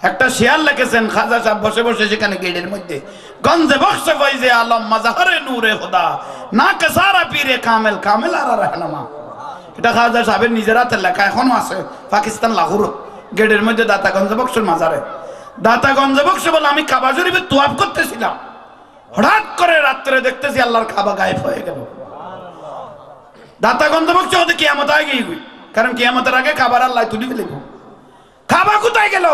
একটা শেয়ার লিখেছেন খাজা সাহেব বসে বসে সেখানে গেটের মধ্যে, গঞ্জে বক্স ফয়জে আলম মাজারে নূরে খোদা না কাসারা পীরে কামেল কামেল আর রাহনামা। এটা খাজা সাহেবের নিজের হাতের লেখা, এখনো আছে পাকিস্তান লাহোর গেটের মধ্যে দাতাগঞ্জ বক্সের মাজারে। দাতাগঞ্জ বক্স বলে আমি কাবা শরীফে তোয়াফ করতেছিলাম, হঠাৎ করে রাত্রে দেখতেছি আল্লাহর কাবা গায়েব হয়ে গেল। দাতাগঞ্জ বক্স হতে কিয়ামত আগে গই, কারণ কিয়ামতের আগে কাবার আল্লাহ তুলি ফেলে। কাবা কোথায় গেল,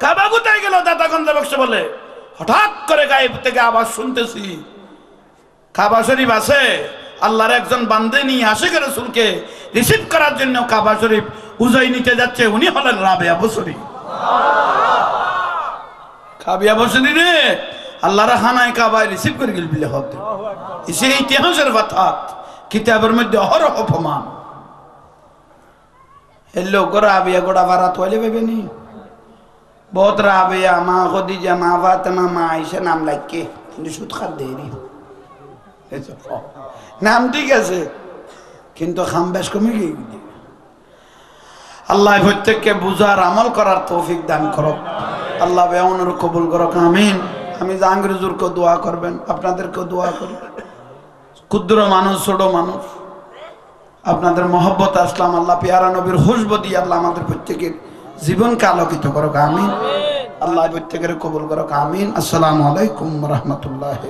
কাবা কোথায় গেল দাতাগঞ্জ বক্স বলে। হঠাৎ করে গায়েব থেকে আবার শুনতেছি কাবা শরীফ আছে। আল্লাহর একজন বান্দে নিয়ে আশিক রাসূলকে রিসিভ করার জন্য কাবা শরীফ উজাই নিতে যাচ্ছে, উনি হলেন রাবেয়া বসরি। কাবিয়া বসরি রে আল্লাহর খানায় কাবায় রিসিভ করে গেল বিলে হতে। এসে ইতিহাসের কথা কিতাবের মধ্যে অহরহ প্রমাণ। হেলো গোরা আবিয়া গোড়া ভাড়া তোলে ভেবে নি বহুত রাবিয়া মা খদিজা মা ফাতেমা মা আয়েশা নাম লাগে, কিন্তু সুদ খাত দেরি নাম ঠিক আছে, কিন্তু খাম বেশ কমে গিয়ে। আল্লাহ প্রত্যেককে বুঝার আমল করার তৌফিক দান করো। আল্লাহ বেউনের কবুল করো, আমিন। আমি জাহাঙ্গীর হুজুরকে দোয়া করবেন, আপনাদেরকেও দোয়া করি। ক্ষুদ্র মানুষ, ছোট মানুষ, আপনাদের মহব্বত আসলাম। আল্লাহ পেয়ারা নবীর খুশবু দিয়ে আল্লাহ আমাদের প্রত্যেকের জীবনকে আলোকিত করো, আমিন। আল্লাহ প্রত্যেকের কবুল করো, আমিন। আসসালামু আলাইকুম ওয়া রাহমাতুল্লাহি।